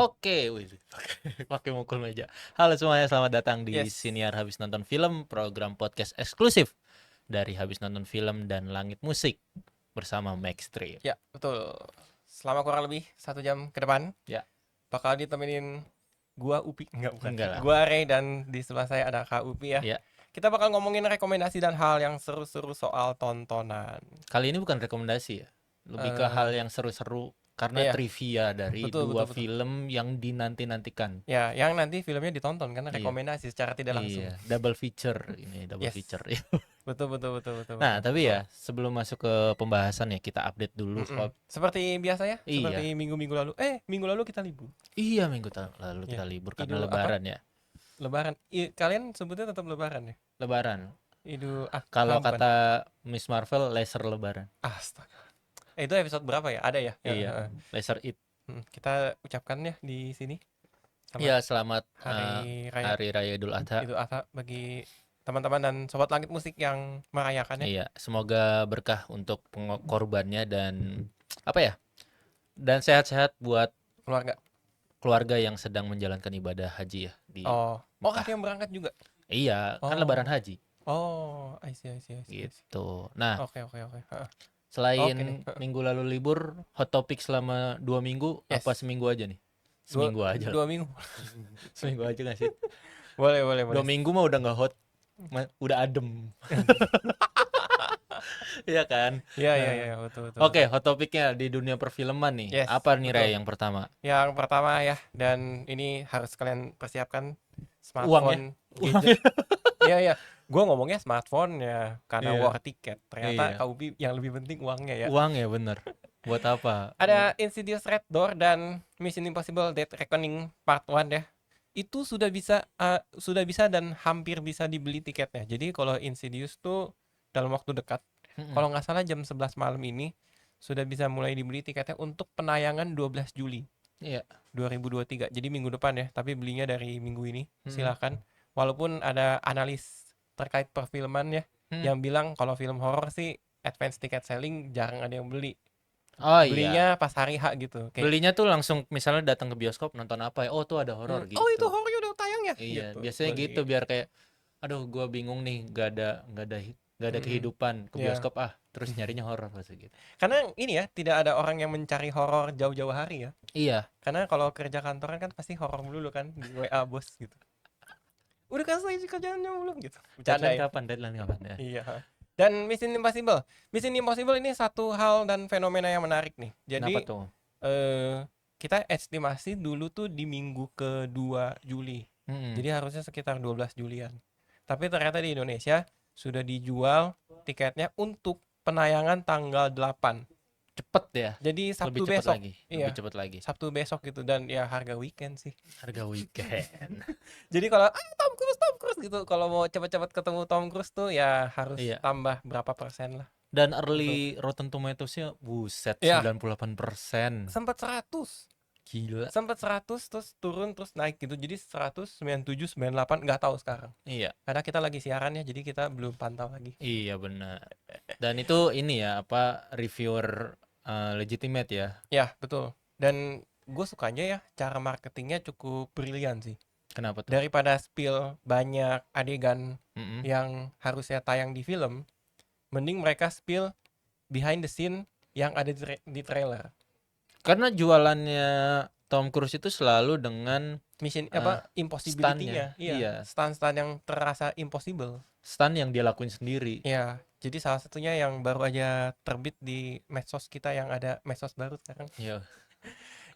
Oke, wih, pakai mukul meja. Halo semuanya, selamat datang di Yes. Siniar Habis Nonton Film, program podcast eksklusif dari Habis Nonton Film dan Langit Musik bersama Max Trip. Ya, betul. Selama kurang lebih 1 jam ke depan Ya, bakal ditemenin gua Upi, enggak bukan. enggak lah. Gua Ray dan di sebelah saya ada Kak Upi ya. Ya, Kita bakal ngomongin rekomendasi dan hal yang seru-seru soal tontonan. kali ini bukan rekomendasi ya, lebih ke hal Eh, yang seru-seru karena iya, trivia dari betul dua betul betul. film yang dinanti-nantikan. Ya, yang nanti filmnya ditonton karena Iya, rekomendasi secara tidak langsung. iya, double feature ini, double Yes. feature. Betul betul betul betul Nah, betul. tapi Betul. ya sebelum masuk ke pembahasan ya kita update dulu. Mm-mm. Seperti biasa ya, Iya, seperti minggu-minggu lalu. Minggu lalu kita libur. iya minggu lalu Ya. kita libur karena Idul apa? Lebaran ya. Lebaran. Kalian sebutnya tetap Lebaran ya? Lebaran. Idul Kalau Adha bukan? kata Miss Marvel, laser Lebaran. Astaga. Itu episode berapa ya? Ada ya? Ya, Iya, heeh. laser it. Kita ucapkan ya di sini selamat Iya, selamat hari raya Hari Raya Idul Adha. Idul Adha bagi teman-teman dan sobat langit musik yang merayakannya. Iya, semoga berkah untuk korbannya dan apa ya? Dan sehat-sehat buat Keluarga. keluarga yang sedang menjalankan ibadah haji ya di Oh, ada Mekah. yang berangkat juga. Iya, kan Lebaran Oh, haji oh, I see, I see, I see, I see. gitu. Nah, Oke, oke, oke. Heeh. Oke nih. selain minggu lalu libur, hot topic selama 2 minggu apa Yes. seminggu aja nih? Dua, Seminggu aja lah. 2 minggu. Seminggu aja gak sih? Boleh, boleh, dua boleh. minggu mah udah nggak hot, udah adem. Iya kan? Iya, iya, Nah, iya, betul, betul, oke, betul. hot topiknya di dunia perfilman nih. Yes, Apa nih Ray betul. yang pertama? Yang pertama ya, dan ini harus kalian persiapkan Uang ya? smartphone, Uang gadget. ya? Iya, iya. Gue ngomongnya smartphone ya karena Iya, war tiket. Ternyata iya. Kak Ubi yang lebih penting uangnya ya. Uang ya bener. Buat apa? Ada Insidious Red Door dan Mission Impossible Dead Reckoning Part 1 ya. Itu sudah bisa dan hampir bisa dibeli tiketnya. Jadi kalau Insidious tuh dalam waktu dekat, Mm-mm. kalau nggak salah jam 11 malam ini sudah bisa mulai dibeli tiketnya untuk penayangan 12 Juli Iya. 2023. Jadi minggu depan ya, tapi belinya dari minggu ini. Mm-mm. Silakan. Walaupun ada analis terkait perfilman ya Mm. yang bilang kalau film horor sih advance ticket selling jarang ada yang beli. Oh iya. Belinya pas hari H gitu. Kayak, Belinya tuh langsung misalnya datang ke bioskop nonton apa ya? Oh tuh ada horor oh itu gitu. horor udah tayang ya Iya, gitu. biasanya Beli. gitu biar kayak, aduh gua bingung nih, gak ada Mm-mm. kehidupan ke Ya. bioskop terus nyarinya horor pasti gitu. Karena ini ya tidak ada orang yang mencari horor jauh-jauh hari ya. Iya, Karena kalau kerja kantoran kan pasti horor dulu kan di WA bos gitu. Udah kan selesai kerjaannya belum gitu. Bercanda ya. deadline kapan ya? Iya. Dan Mission Impossible. Mission Impossible ini satu hal dan fenomena yang menarik nih. Kenapa Jadi tuh? kita estimasi dulu tuh di minggu ke-2 Juli. Mm-mm. Jadi harusnya sekitar 12 Julian. Tapi ternyata di Indonesia sudah dijual tiketnya untuk penayangan tanggal 8. Cepet ya, Jadi lebih Sabtu cepet besok. lagi, lebih Iya, cepet lagi. Sabtu besok gitu dan ya harga weekend sih. Harga weekend. Jadi kalau Tom Cruise gitu, kalau mau cepat-cepat ketemu Tom Cruise tuh ya harus Iya. tambah berapa persen lah Dan untuk. early Rotten Tomatoes-nya buset Ya, 98%. sempat 100. Gila. Sempat 100 terus turun terus naik gitu. Jadi 100, 97, 98 nggak tahu sekarang. Iya, Karena kita lagi siaran ya, jadi kita belum pantau lagi. iya benar. Dan itu ini ya apa reviewer legitimate ya. Ya, betul. Dan gue sukanya ya cara marketingnya cukup brilian sih. Kenapa tuh? Daripada spill banyak adegan Mm-mm. yang harusnya tayang di film, mending mereka spill behind the scene yang ada di trailer. Karena jualannya Tom Cruise itu selalu dengan Mission eh, impossibility-nya. stuntnya. Iya, Iya, stunt-stunt yang terasa impossible. stunt yang dia lakuin sendiri. Ya, jadi salah satunya yang baru aja terbit di medsos kita yang ada medsos baru sekarang. Iya.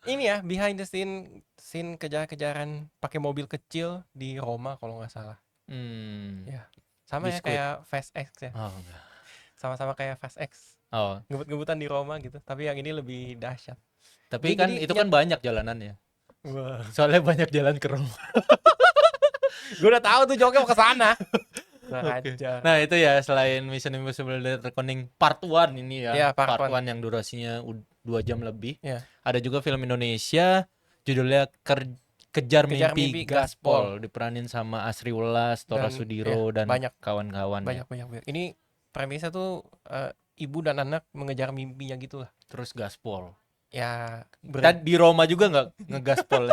Ini ya behind the scene kejar-kejaran pakai mobil kecil di Roma kalau nggak salah. Hmm. Ya, sama ya Biskuit. kayak Fast X ya. Oh, enggak. Sama-sama kayak Fast X. Oh, Ngebut-ngebutan di Roma gitu. Tapi yang ini lebih dahsyat. tapi Dia kan jadi itu kan banyak jalanannya. Wah. Soalnya banyak jalan ke Roma. Gue udah tahu tuh joknya mau ke sana. Kurang Oke. ajar. Nah, itu ya selain Mission Impossible Dead Reckoning Part 1 ini ya. Ya, part Part 1 one. yang durasinya 2 jam lebih. Ya, Ada juga film Indonesia judulnya Kejar Kejar Mimpi Mimpi Gaspol, diperanin sama Asri Welas, Tora dan Sudiro dan banyak kawan-kawan ya. banyak. Ini premisnya tuh ibu dan anak mengejar mimpinya gitu lah. Terus Gaspol. ya Tadi di Roma juga nggak ngegaspol?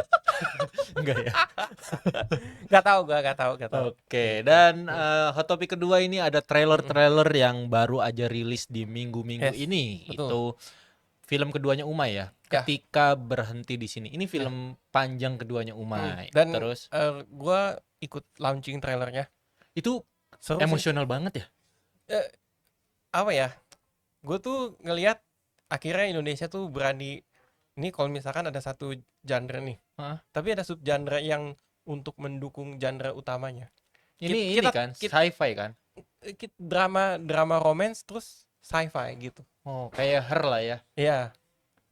Enggak ya. nggak tahu. Oke, dan hot topic kedua ini ada Mm-mm. trailer-trailer yang baru aja rilis di minggu-minggu Yes, ini. betul. Itu film keduanya Umay ya. Ya, Ketika berhenti di sini. Ini ya. film panjang keduanya Umay. Dan Terus gua ikut launching trailernya. itu Seru sih. emosional banget ya. Eh, apa ya? Gue tuh ngelihat akhirnya Indonesia tuh berani. Ini kalau misalkan ada satu genre nih, Hah? tapi ada sub genre yang untuk mendukung genre utamanya. Ini Kita kan sci-fi kan. drama romance terus sci-fi gitu. Oh, kayak Her lah ya. Iya.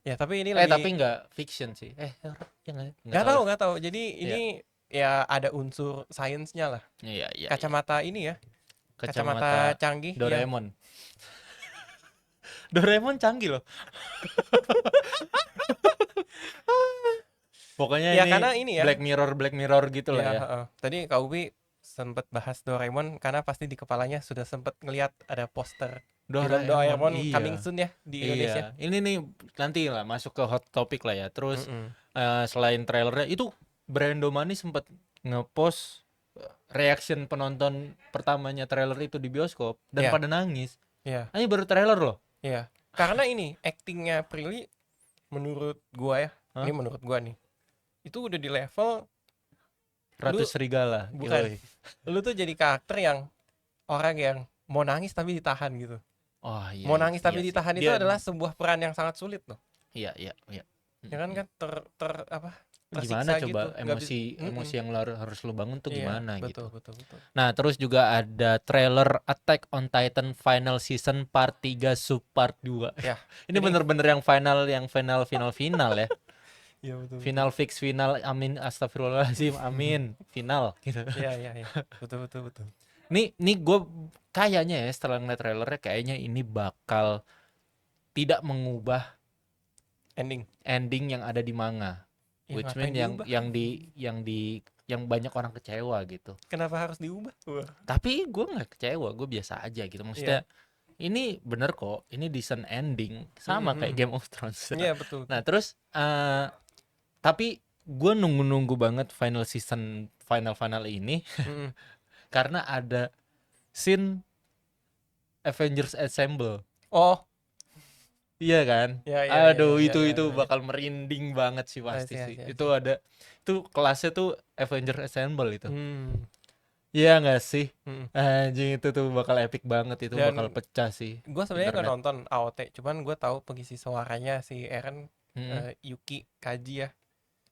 Ya, tapi ini lebih Tapi nggak fiction sih. Her, ya nggak tahu lah. nggak tahu. Jadi ini ya ada unsur sainsnya lah. Iya, iya. Kacamata ini ya. Kacamata Kacamata canggih ya. Doraemon. Doraemon canggih loh. Pokoknya Ya ini karena ini ya. Black Mirror gitu lah Ya, ya. heeh. Tadi Kak Ubi sempat bahas Doraemon karena pasti di kepalanya sudah sempat ngelihat ada poster film Doraemon iya. coming soon ya di Indonesia. Iya. Ini nih nanti lah masuk ke hot topic lah ya. Terus Mm-mm. selain trailernya itu Brando Mani sempat ngepost reaction penonton pertamanya trailer itu di bioskop dan Iya. pada nangis. Iya, Ini baru trailer loh. iya. Karena ini actingnya Prilly menurut gua ya, Hah? ini menurut gua nih, itu udah di level Ratu Serigala. bukan. Yoi. Lu tuh jadi karakter yang orang yang mau nangis tapi ditahan gitu. Oh iya. Mau nangis tapi iya sih. ditahan itu Dia- adalah sebuah peran yang sangat sulit loh. Iya. Ya kan apa? Gimana Tersiksa coba gitu. Nggak bisa. emosi yang harus lu bangun tuh Iya, gimana betul, gitu. betul. Nah, terus juga ada trailer Attack on Titan Final Season Part 3 Sub Part 2. Ya. Ini bener-bener yang final ya. Iya, betul. Final fix final, amin, astagfirullahaladzim, amin, final gitu. Iya. Betul. Nih gue kayaknya ya setelah ngeliat trailernya kayaknya ini bakal tidak mengubah ending yang ada di manga. Ya, Which ngapain mean yang diubah? yang banyak orang kecewa gitu. Kenapa harus diubah? Wah. Tapi gue nggak kecewa, gue biasa aja gitu. Maksudnya ini bener kok, ini decent ending sama kayak Game of Thrones. Iya, betul. Nah terus tapi gue nunggu banget final ini Mm-mm. karena ada scene Avengers Assemble. Oh, Iya kan? ya, Aduh, ya, itu ya. bakal merinding banget sih pasti I see. sih. Itu ada itu kelasnya tuh Avengers Assemble itu. Hmm. Iya nggak sih? Mm. Anjing itu tuh bakal epic banget, itu Dan bakal pecah sih. Gue sebenarnya nggak internet. nonton AOT, cuman gue tahu pengisi suaranya si Eren Mm. Yuki Kaji ya.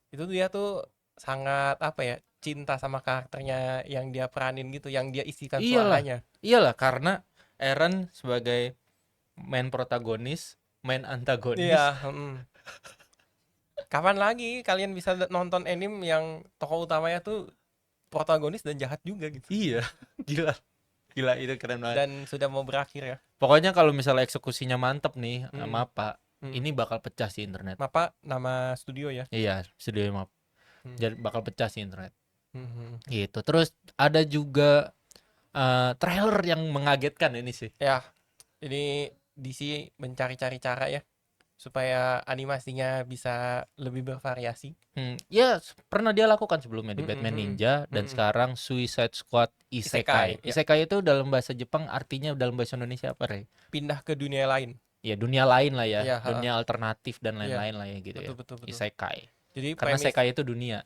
Itu dia tuh sangat apa ya, cinta sama karakternya yang dia peranin gitu, yang dia isikan Iyalah. suaranya. Iyalah karena Eren sebagai main protagonis, main antagonis. Iya. Kapan lagi kalian bisa nonton anime yang tokoh utamanya tuh protagonis dan jahat juga gitu? Iya, gila itu keren banget. Dan sudah mau berakhir ya. Pokoknya kalau misalnya eksekusinya mantep nih, Mm. Mappa, Mm. ini bakal pecah sih internet. Mapa nama studio ya. Iya, studio Mappa. Hmm. Jadi bakal pecah sih internet. Mhm. Gitu. Terus ada juga trailer yang mengagetkan ini sih. Ya, ini DC mencari-cari cara ya supaya animasinya bisa lebih bervariasi. Ya pernah dia lakukan sebelumnya di Mm, Batman mm, Ninja dan mm. sekarang Suicide Squad Isekai. Isekai, ya. Isekai itu dalam bahasa Jepang artinya dalam bahasa Indonesia apa, Rey? Pindah ke dunia lain. Ya dunia lain lah ya, Iya, dunia alternatif dan Iya, lain-lain lah ya gitu ya. betul. Isekai. Jadi Karena Sekai itu dunia.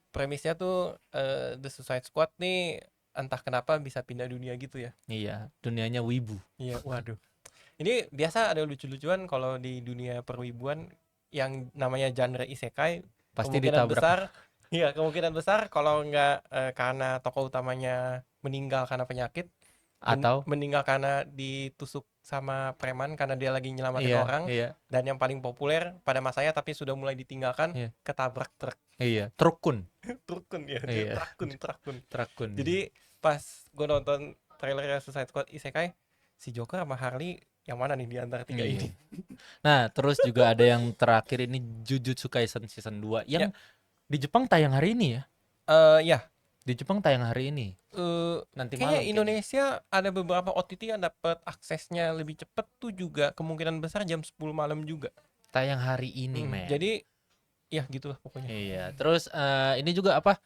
premisnya tuh The Suicide Squad nih entah kenapa bisa pindah dunia gitu ya. Iya, dunianya wibu. Iya, waduh. Ini biasa ada lucu-lucuan kalau di dunia perwibuan yang namanya genre isekai. Pasti Kemungkinan ditabrak. besar, iya kemungkinan besar kalau nggak karena tokoh utamanya meninggal karena penyakit, Atau meninggal karena ditusuk sama preman karena dia lagi nyelamatin iya, orang. iya, Dan yang paling populer pada masanya tapi sudah mulai ditinggalkan, Iya. ketabrak truk. iya, Trukun. Trukun ya, Iya. trakun. Trakun. Jadi pas gue nonton trailernya Suicide Squad Isekai, si Joker sama Harley yang mana nih di antara tiga Iya. ini? Nah, terus juga ada yang terakhir ini Jujutsu Kaisen season 2 yang di Jepang tayang hari ini ya. Ya, Di Jepang tayang hari ini. Nanti kayaknya malam. Indonesia ada beberapa OTT yang dapat aksesnya lebih cepat tuh juga kemungkinan besar jam 10 malam juga. tayang hari ini, men. Jadi ya gitulah pokoknya. Iya, terus ini juga apa?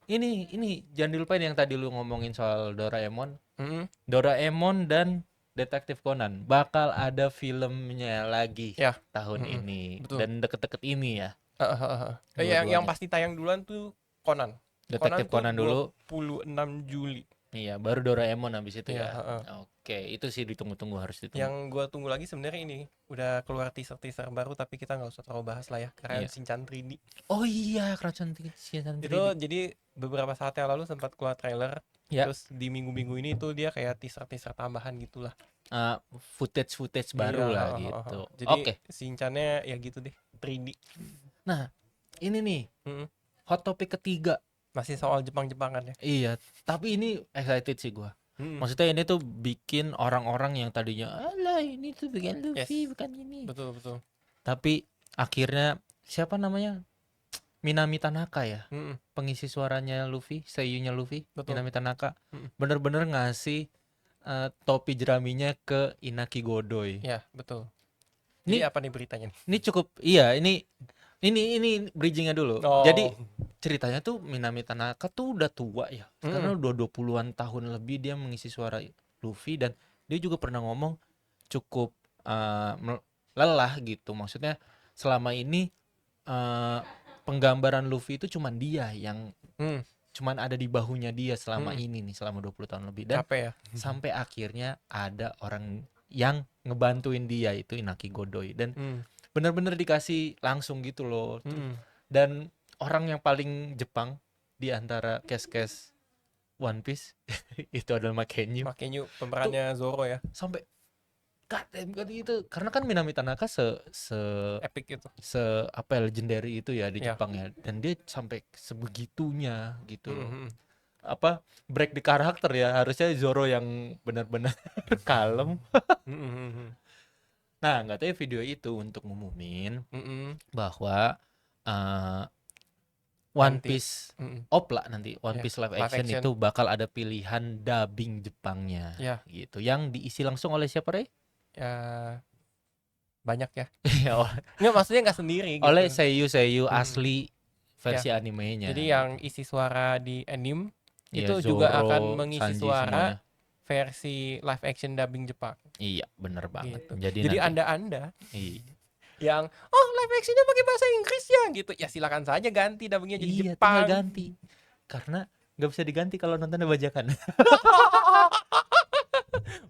Ini jangan dilupain yang tadi lu ngomongin soal Doraemon. Mm-mm. Doraemon dan Detektif Conan bakal ada filmnya lagi Ya. tahun Mm-mm. ini Betul. dan deket-deket ini ya. Yang Dua-duanya. pasti tayang duluan tuh Conan. Detektif tuh Conan dulu. 26 Juli. Iya, baru Doraemon habis itu Iya, ya. Oke, itu sih ditunggu-tunggu, harus ditunggu. Yang gua tunggu lagi sebenarnya ini udah keluar teaser baru, tapi kita nggak usah terlalu bahas lah ya. Keren Iya. Shinchan 3D. Oh iya, Kerajaan Shinchan 3D. Itu jadi beberapa saat yang lalu sempat keluar trailer. Ya. Terus di minggu-minggu ini tuh dia kayak teaser tambahan gitulah. Footage baru Iya, lah gitu. Jadi Oke. Shinchannya ya gitu deh, 3D. Nah, ini nih Mm-mm. hot topic ketiga. Masih soal Jepang-Jepangan ya. Iya, tapi ini excited sih gua. Mm-mm. Maksudnya ini tuh bikin orang-orang yang tadinya alah ini tuh bikin Luffy, Yes. bukan ini. Betul. Tapi akhirnya siapa namanya? Minami Tanaka ya, Mm-mm. pengisi suaranya Luffy, seiyunya Luffy, Betul. Minami Tanaka. Mm-mm. Bener-bener ngasih topi jeraminya ke Inaki Godoy. Ya, betul. Ini- Ini apa nih beritanya nih? Ini cukup, iya, ini bridgingnya dulu. Oh. Jadi ceritanya tuh Minami Tanaka tuh udah tua ya. Karena udah 20-an tahun lebih dia mengisi suara Luffy, dan dia juga pernah ngomong cukup lelah gitu. Maksudnya selama ini penggambaran Luffy itu cuman dia yang cuman ada di bahunya dia selama ini nih, selama 20 tahun lebih. Dan Capek ya. sampai akhirnya ada orang yang ngebantuin dia, itu Inaki Godoy. Dan bener-bener dikasih langsung gitu loh. Dan orang yang paling Jepang di antara cast One Piece itu adalah Makenyu. Makenyu pemerannya Zoro ya. Sampai goddamn itu, karena kan Minami Tanaka Epic itu. apa ya, legendary itu ya di Ya. Jepang ya, dan dia sampai sebegitunya gitu loh. Mm-mm. Apa break di karakter ya, harusnya Zoro yang benar-benar kalem. Mm-mm. Nah, nggak tahu ya, video itu untuk ngumumin Mm-mm. bahwa One Nanti. Piece Mm-mm. nanti One Ya, Piece live live action action. itu bakal ada pilihan dubbing Jepangnya, Ya. gitu, yang diisi langsung oleh siapa, Rey? Ya banyak ya. Ya, Nggak, maksudnya nggak sendiri gitu. oleh seiyu Hmm. asli versi animenya. Jadi yang isi suara di anime Iya, itu juga Zoro, akan mengisi Sanji, suara semuanya. versi live action dubbing Jepang. Iya, bener banget. Gitu. Jadi Jadi nanti, Anda iya, yang live actionnya pakai bahasa Inggris ya gitu, ya silakan saja ganti dubbingnya jadi iya, tinggal Jepang. ganti. Karena nggak bisa diganti kalau nontonnya bajakan.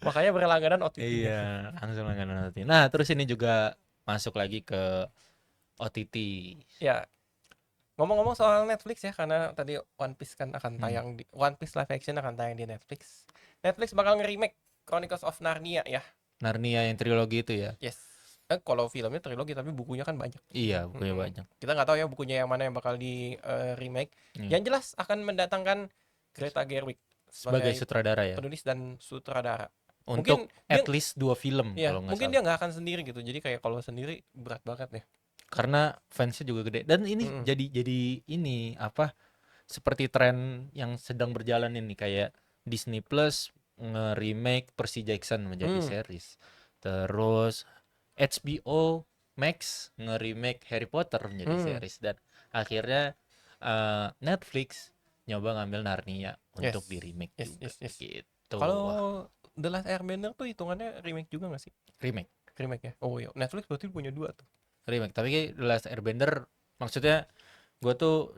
Makanya berlangganan OTT. Iya, langsung nanti. Nah, terus ini juga masuk lagi ke OTT. Ya. Ngomong-ngomong soal Netflix ya, karena tadi One Piece kan akan tayang di One Piece live action akan tayang di Netflix. Netflix bakal nge-remake Chronicles of Narnia ya. Narnia yang trilogi itu ya. Yes. Kalau filmnya trilogi tapi bukunya kan banyak. Iya, bukunya banyak. Kita nggak tahu ya bukunya yang mana yang bakal di remake. Yang jelas akan mendatangkan Greta Gerwig Sebagai sutradara ya. penulis dan sutradara. Untuk Mungkin at least 2 film ya, kalau nggak mungkin salah. dia nggak akan sendiri gitu. Jadi kayak kalau sendiri berat banget ya. Karena fansnya juga gede. Dan ini jadi ini apa, seperti tren yang sedang berjalan ini, kayak Disney Plus nge-remake Percy Jackson menjadi series. Terus HBO Max nge-remake Harry Potter menjadi series. Dan akhirnya Netflix nyoba ngambil Narnia untuk di-remake juga. Yes. Gitu. Kalau The Last Airbender tuh hitungannya remake juga nggak sih? Remake Ya. Oh iya, Netflix berarti punya 2 tuh. remake, tapi kayak The Last Airbender maksudnya gue tuh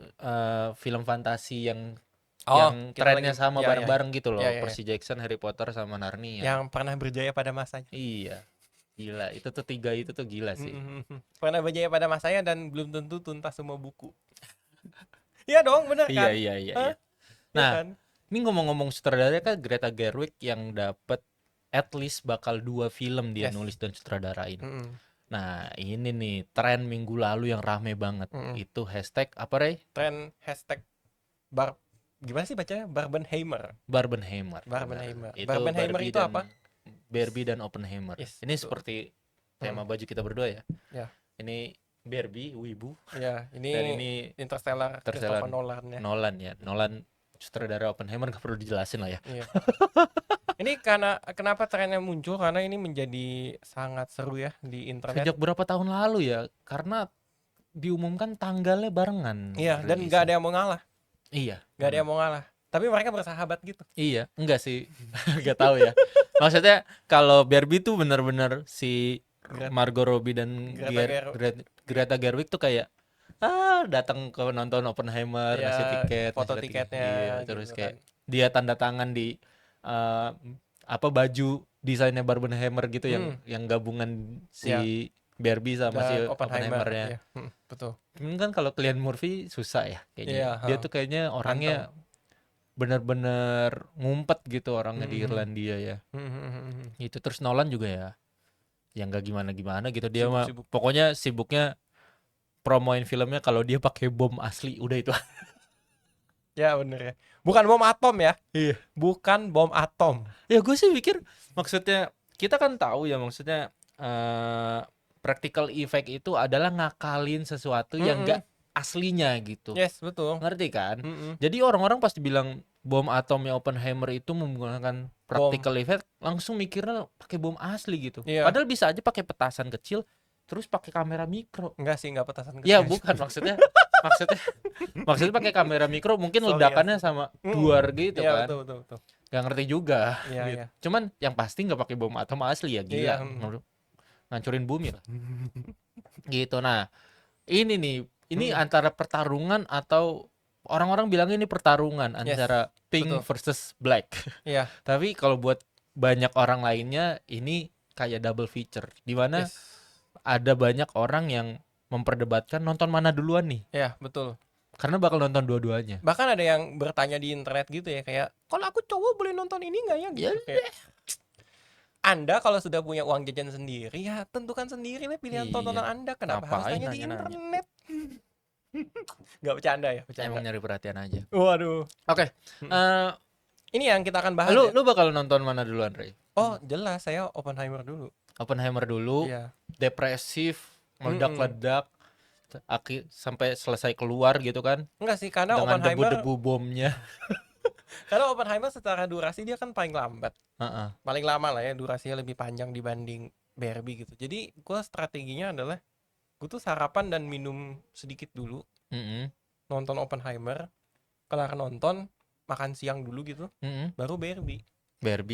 film fantasi yang trennya sama bareng-bareng gitu loh. Percy Jackson, Harry Potter sama Narnia. Yang pernah berjaya pada masanya. Iya. Gila, itu tuh 3 itu tuh gila sih. Pernah berjaya pada masanya dan belum tentu tuntas semua buku. Iya dong, bener kan? Iya. Nah, ini ngomong-ngomong sutradara kan Greta Gerwig yang dapat at least bakal 2 film dia nulis dan sutradarain. Nah, ini nih tren minggu lalu yang rame banget. Itu hashtag apa, Rey? Tren hashtag gimana sih bacanya? Barbenheimer. Barbenheimer. Itu apa? Barbie dan Oppenheimer. Yes, Ini betul. seperti tema baju kita berdua ya. Ya. Ini Barbie, Wibu. Ya, Dan ini Interstellar Christopher Nolan ya. Nolan. Nolan sutradara Oppenheimer, gak perlu dijelasin lah ya. Iya. Ini karena kenapa trennya muncul, karena ini menjadi sangat seru ya di internet. Sejak berapa tahun lalu ya? Karena diumumkan tanggalnya barengan Iya, dan nggak ada rilisnya. yang mau ngalah. Iya. Nggak ada yang mau ngalah. Tapi mereka bersahabat gitu. Iya, enggak sih. Enggak tahu ya. Maksudnya kalau Barbie tuh bener-bener si Gret- Margot Robbie dan Greta Gerwig tuh kayak datang ke nonton Oppenheimer, ngasih Ya, tiket, foto ngasih tiket. tiketnya Iya, terus gitu kayak kan. dia tanda tangan di eh, baju desainnya Barbenheimer gitu Hmm, yang gabungan ya. si Barbie sama si Dan Oppenheimer, Oppenheimer-nya. ya. Betul. Cuman kan kalau Cillian Murphy susah ya kayaknya. Iya, Dia tuh kayaknya anteng. orangnya bener-bener ngumpet gitu orangnya di Mhm. Irlandia ya. Mhm. Itu terus Nolan juga ya yang gak gimana-gimana gitu, dia mah Sibuk-sibuk. pokoknya sibuknya promoin filmnya kalau dia pakai bom asli udah itu. Ya bener ya. Bukan bom atom ya. Iya. Bukan bom atom. Ya gue sih pikir maksudnya kita kan tahu ya maksudnya practical effect itu adalah ngakalin sesuatu yang Mm-mm. gak aslinya gitu. Yes, betul. Ngerti kan? Mm-mm. Jadi orang-orang pasti bilang bom atomnya Oppenheimer itu menggunakan practical effect, langsung mikirnya pakai bom asli gitu. Iya. Padahal bisa aja pakai petasan kecil terus pakai kamera mikro. Enggak sih, enggak petasan Ya kecil. bukan maksudnya pakai kamera mikro mungkin Sorry, ledakannya sama duar gitu Iya, kan. betul. Gak ngerti juga Iya, gitu. iya. Cuman yang pasti nggak pakai bom atom asli ya, gila. Iya. Ngancurin bumi lah. Gitu. Nah, ini Hmm. antara pertarungan atau orang-orang bilang ini pertarungan Yes, antara pink betul. versus black. Iya. Tapi kalau buat banyak orang lainnya ini kayak double feature di mana Yes. ada banyak orang yang memperdebatkan nonton mana duluan nih. Iya, betul. Karena bakal nonton dua-duanya. Bahkan ada yang bertanya di internet gitu ya, kayak kalau aku cowok boleh nonton ini nggak ya gitu. Kayak, Anda kalau sudah punya uang jajan sendiri ya tentukan sendiri lah pilihan Iya. tontonan Anda. Kenapa harus Ngapain tanya di nanya-nanya? internet? Nggak bercanda ya, bercanda. Emang nyari perhatian aja. Waduh. Oke. Ini yang kita akan bahas Lu ya. lu bakal nonton mana duluan, Ray? Oh, jelas saya Oppenheimer dulu. Oppenheimer dulu. Iya. Depresif, meledak-ledak sampai selesai keluar gitu kan. Enggak sih, karena Dengan Oppenheimer debu-debu bomnya. secara durasi dia kan paling lambat. Heeh. Paling lama lah ya, durasinya lebih panjang dibanding Barbie gitu. Jadi gue strateginya adalah gue tuh sarapan dan minum sedikit dulu, Mm-mm. nonton Oppenheimer, kelar nonton makan siang dulu gitu, Mm-mm. baru Barbie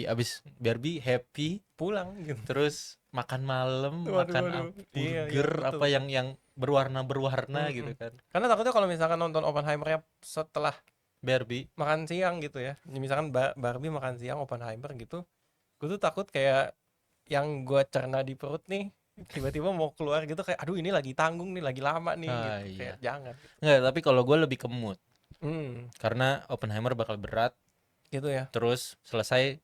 Abis Barbie happy, pulang gitu. terus makan malam, Waduh, makan waduh. Iya, burger betul, apa betul. yang berwarna-berwarna Mm-mm. gitu kan. Karena takutnya kalau misalkan nonton Oppenheimer-nya setelah Barbie. makan siang gitu ya, misalkan Barbie makan siang Oppenheimer gitu, gue tuh takut kayak yang gue cerna di perut nih tiba-tiba mau keluar gitu, kayak aduh ini lagi tanggung nih, lagi lama nih gitu. Iya. Kayak jangan Nggak, tapi kalau gue lebih ke mood. gitu. Karena Oppenheimer bakal berat, Gitu ya. terus selesai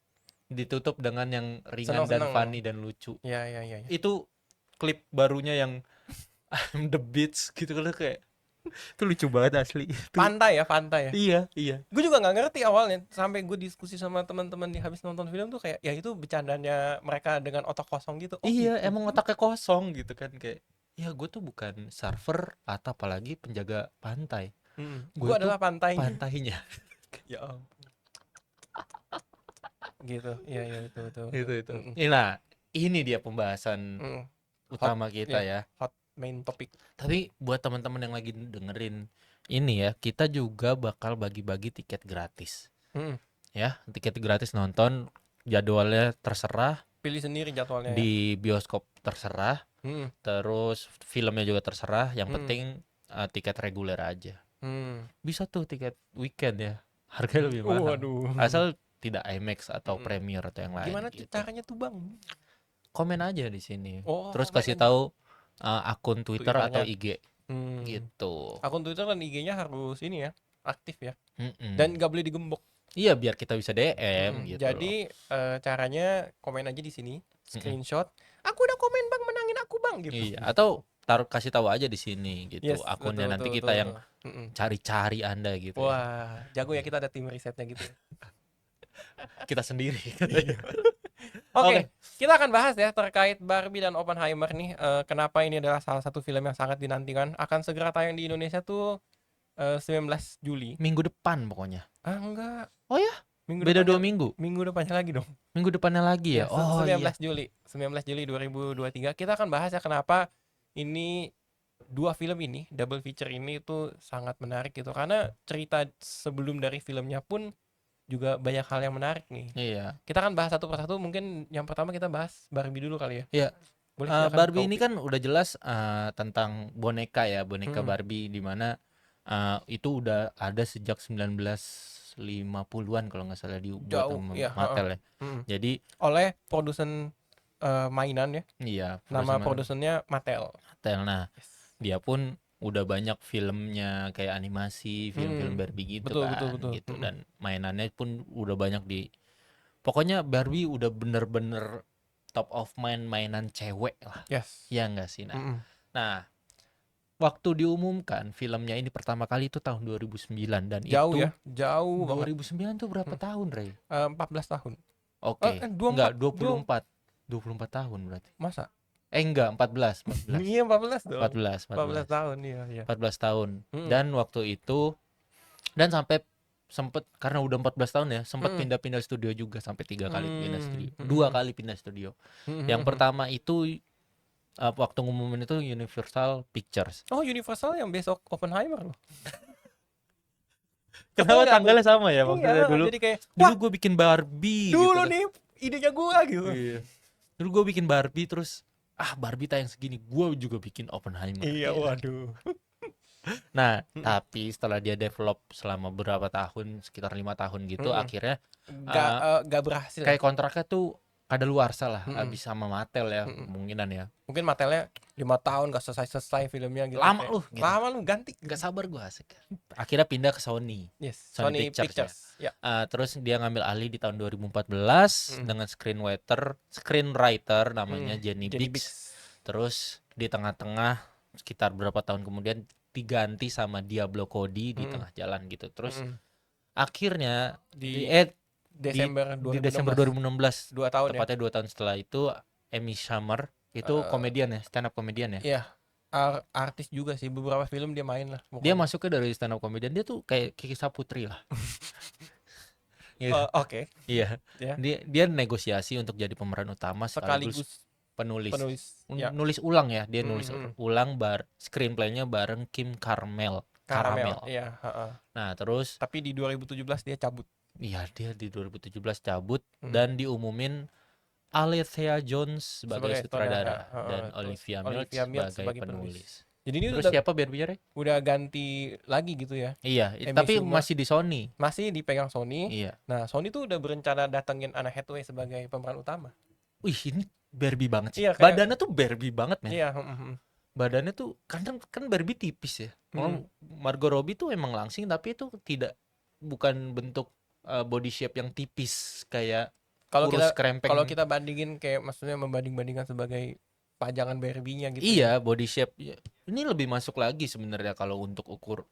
ditutup dengan yang ringan dan Seneng-seneng. funny dan lucu. Ya. Itu klip barunya yang I'm the beach gitu kan, kayak itu lucu banget asli. Pantai ya. Iya. Gue juga nggak ngerti awalnya, sampai gue diskusi sama teman-teman di habis nonton film tuh kayak ya itu bercandanya mereka dengan otak kosong gitu. Oh Iya, gitu. emang otaknya kosong gitu kan, kayak ya gue tuh bukan surfer atau apalagi penjaga pantai. Gue adalah pantainya. Pantainya. Ya ampun. Gitu. Iya betul. Itu. Nah, ini dia pembahasan utama kita ya. Hot main topik. Tapi buat teman-teman yang lagi dengerin ini ya, kita juga bakal bagi-bagi tiket gratis. Ya, tiket gratis nonton, jadwalnya terserah, Pilih sendiri jadwalnya. di bioskop terserah, Ya. terus filmnya juga terserah, yang penting tiket reguler aja. Bisa tuh tiket weekend ya, harganya lebih mahal. Waduh. Asal tidak IMAX atau Premier atau yang lain. Gimana gitu. caranya tuh bang? Komen aja di sini. Oh, Terus komen kasih aja. tahu akun Twitter Twitternya. atau IG gitu. Akun Twitter dan IG-nya harus ini ya, aktif ya. Mm-mm. Dan nggak boleh digembok. Iya, biar kita bisa DM gitu. Jadi caranya komen aja di sini, screenshot. Aku udah komen bang, menangin aku bang gitu. Iya, atau kasih tahu aja di sini gitu. Yes, akunnya betul, nanti betul, kita betul. yang cari-cari Anda gitu. Ya. Wah, jago ya, kita ada tim risetnya gitu. Kita sendiri katanya. Oke, kita akan bahas ya terkait Barbie dan Oppenheimer nih. Kenapa ini adalah salah satu film yang sangat dinantikan. Akan segera tayang di Indonesia tuh 19 Juli. Minggu depan pokoknya. Enggak. Oh ya? Beda 2 minggu. Minggu depannya lagi dong. Minggu depannya lagi ya. Oh 19 iya. Juli. 19 Juli 2023. Kita akan bahas ya kenapa ini dua film ini, double feature ini itu sangat menarik gitu. Karena cerita sebelum dari filmnya pun juga banyak hal yang menarik nih. Iya. Kita akan bahas satu persatu. Mungkin yang pertama kita bahas Barbie dulu kali ya. Iya. Boleh silakan Barbie kau. ini kan udah jelas tentang boneka ya, boneka Mm-mm. Barbie di mana itu udah ada sejak 1950-an kalau nggak salah dibuat Jauh sama ya. Mattel ya. Mm-mm. Jadi Oleh produsen mainan ya. iya, Nama perusahaan produsennya Mattel. Mattel. Nah, Yes. dia pun udah banyak filmnya kayak animasi, film-film Mm. Barbie gitu Betul betul kan, betul. gitu. Mm-mm. Dan mainannya pun udah banyak pokoknya Barbie udah bener-bener top of mind mainan cewek lah. Yes. Ya enggak sih? Mm-mm. Nah, waktu diumumkan filmnya ini pertama kali itu tahun 2009 dan Jauh itu ya, jauh banget. 2009 tuh berapa tahun, Ray? 14 tahun. Oke. 24. Enggak, 24. 24 tahun berarti. Masa? Enggak, 14. Iya 14 dong. 14 tahun iya. 14 tahun. Mm-mm. Dan waktu itu sampai sempet karena udah 14 tahun ya, sempat Mm. pindah-pindah studio juga sampai 3 kali pindah studio. Mm. 2 kali pindah studio. Yang pertama itu waktu ngumumin itu Universal Pictures. Oh, Universal yang besok Oppenheimer loh. Kenapa Enggak, tanggalnya sama ya maksudnya Iya, dulu? jadi kayak Dulu gue bikin Barbie dulu gitu kan. nih idenya gua gitu. Iya. Dulu gue bikin Barbie terus Barbie tayang segini, gue juga bikin Oppenheimer. Iya, gitu. waduh. Nah, tapi setelah dia develop selama berapa tahun, sekitar 5 tahun gitu, akhirnya Gak berhasil. kayak kontraknya tuh kadaluarsa lah, Mm-mm. habis sama Mattel ya, kemungkinan ya. Mungkin Mattelnya 5 tahun gak selesai filmnya gitu. Lama Kayak, lu, gitu. Lama lu ganti. Gak sabar gue asik. Akhirnya pindah ke Sony. Yes, Sony Sony Pictures Pictures. Ya. Terus dia ngambil alih di tahun 2014 dengan screenwriter namanya Jenny Biggs. Terus di tengah-tengah sekitar berapa tahun kemudian diganti sama Diablo Cody di tengah jalan gitu. Terus akhirnya di Desember 2016 2 tahun tepatnya 2 tahun setelah itu Amy Schumer itu komedian ya, stand up komedian ya. Iya. Artis juga sih, beberapa film dia main lah. Dia masuknya dari stand up komedian, dia tuh kayak Kiki Saputri lah. Iya. Oke. Iya. Ya. Dia negosiasi untuk jadi pemeran utama sekaligus penulis. Ya. Nulis ulang ya, dia nulis ulang screenplay-nya bareng Kim Caramel. Iya, Nah, terus tapi di 2017 dia cabut. Iya, dia di 2017 cabut dan diumumin Alethea Jones sebagai sutradara dan Olivia Milne sebagai penulis. Jadi ini Terus udah siapa Barbie? udah ganti lagi gitu ya. Iya, Amy tapi Schumer. masih di Sony. Masih dipegang Sony. Iya. Nah, Sony tuh udah berencana datengin Anne Hathaway sebagai pemeran utama. Wih, ini Barbie banget sih. Iya, Badannya tuh Barbie banget, men. Iya, Badannya tuh kan Barbie tipis ya. Kalau Margot Robbie tuh emang langsing, tapi itu bukan bentuk body shape yang tipis kayak kurus krempeng. Kalau kita bandingin kayak maksudnya membanding-bandingkan sebagai pajangan Barbie-nya gitu. Iya, body shape. Ini lebih masuk lagi sebenarnya kalau untuk ukur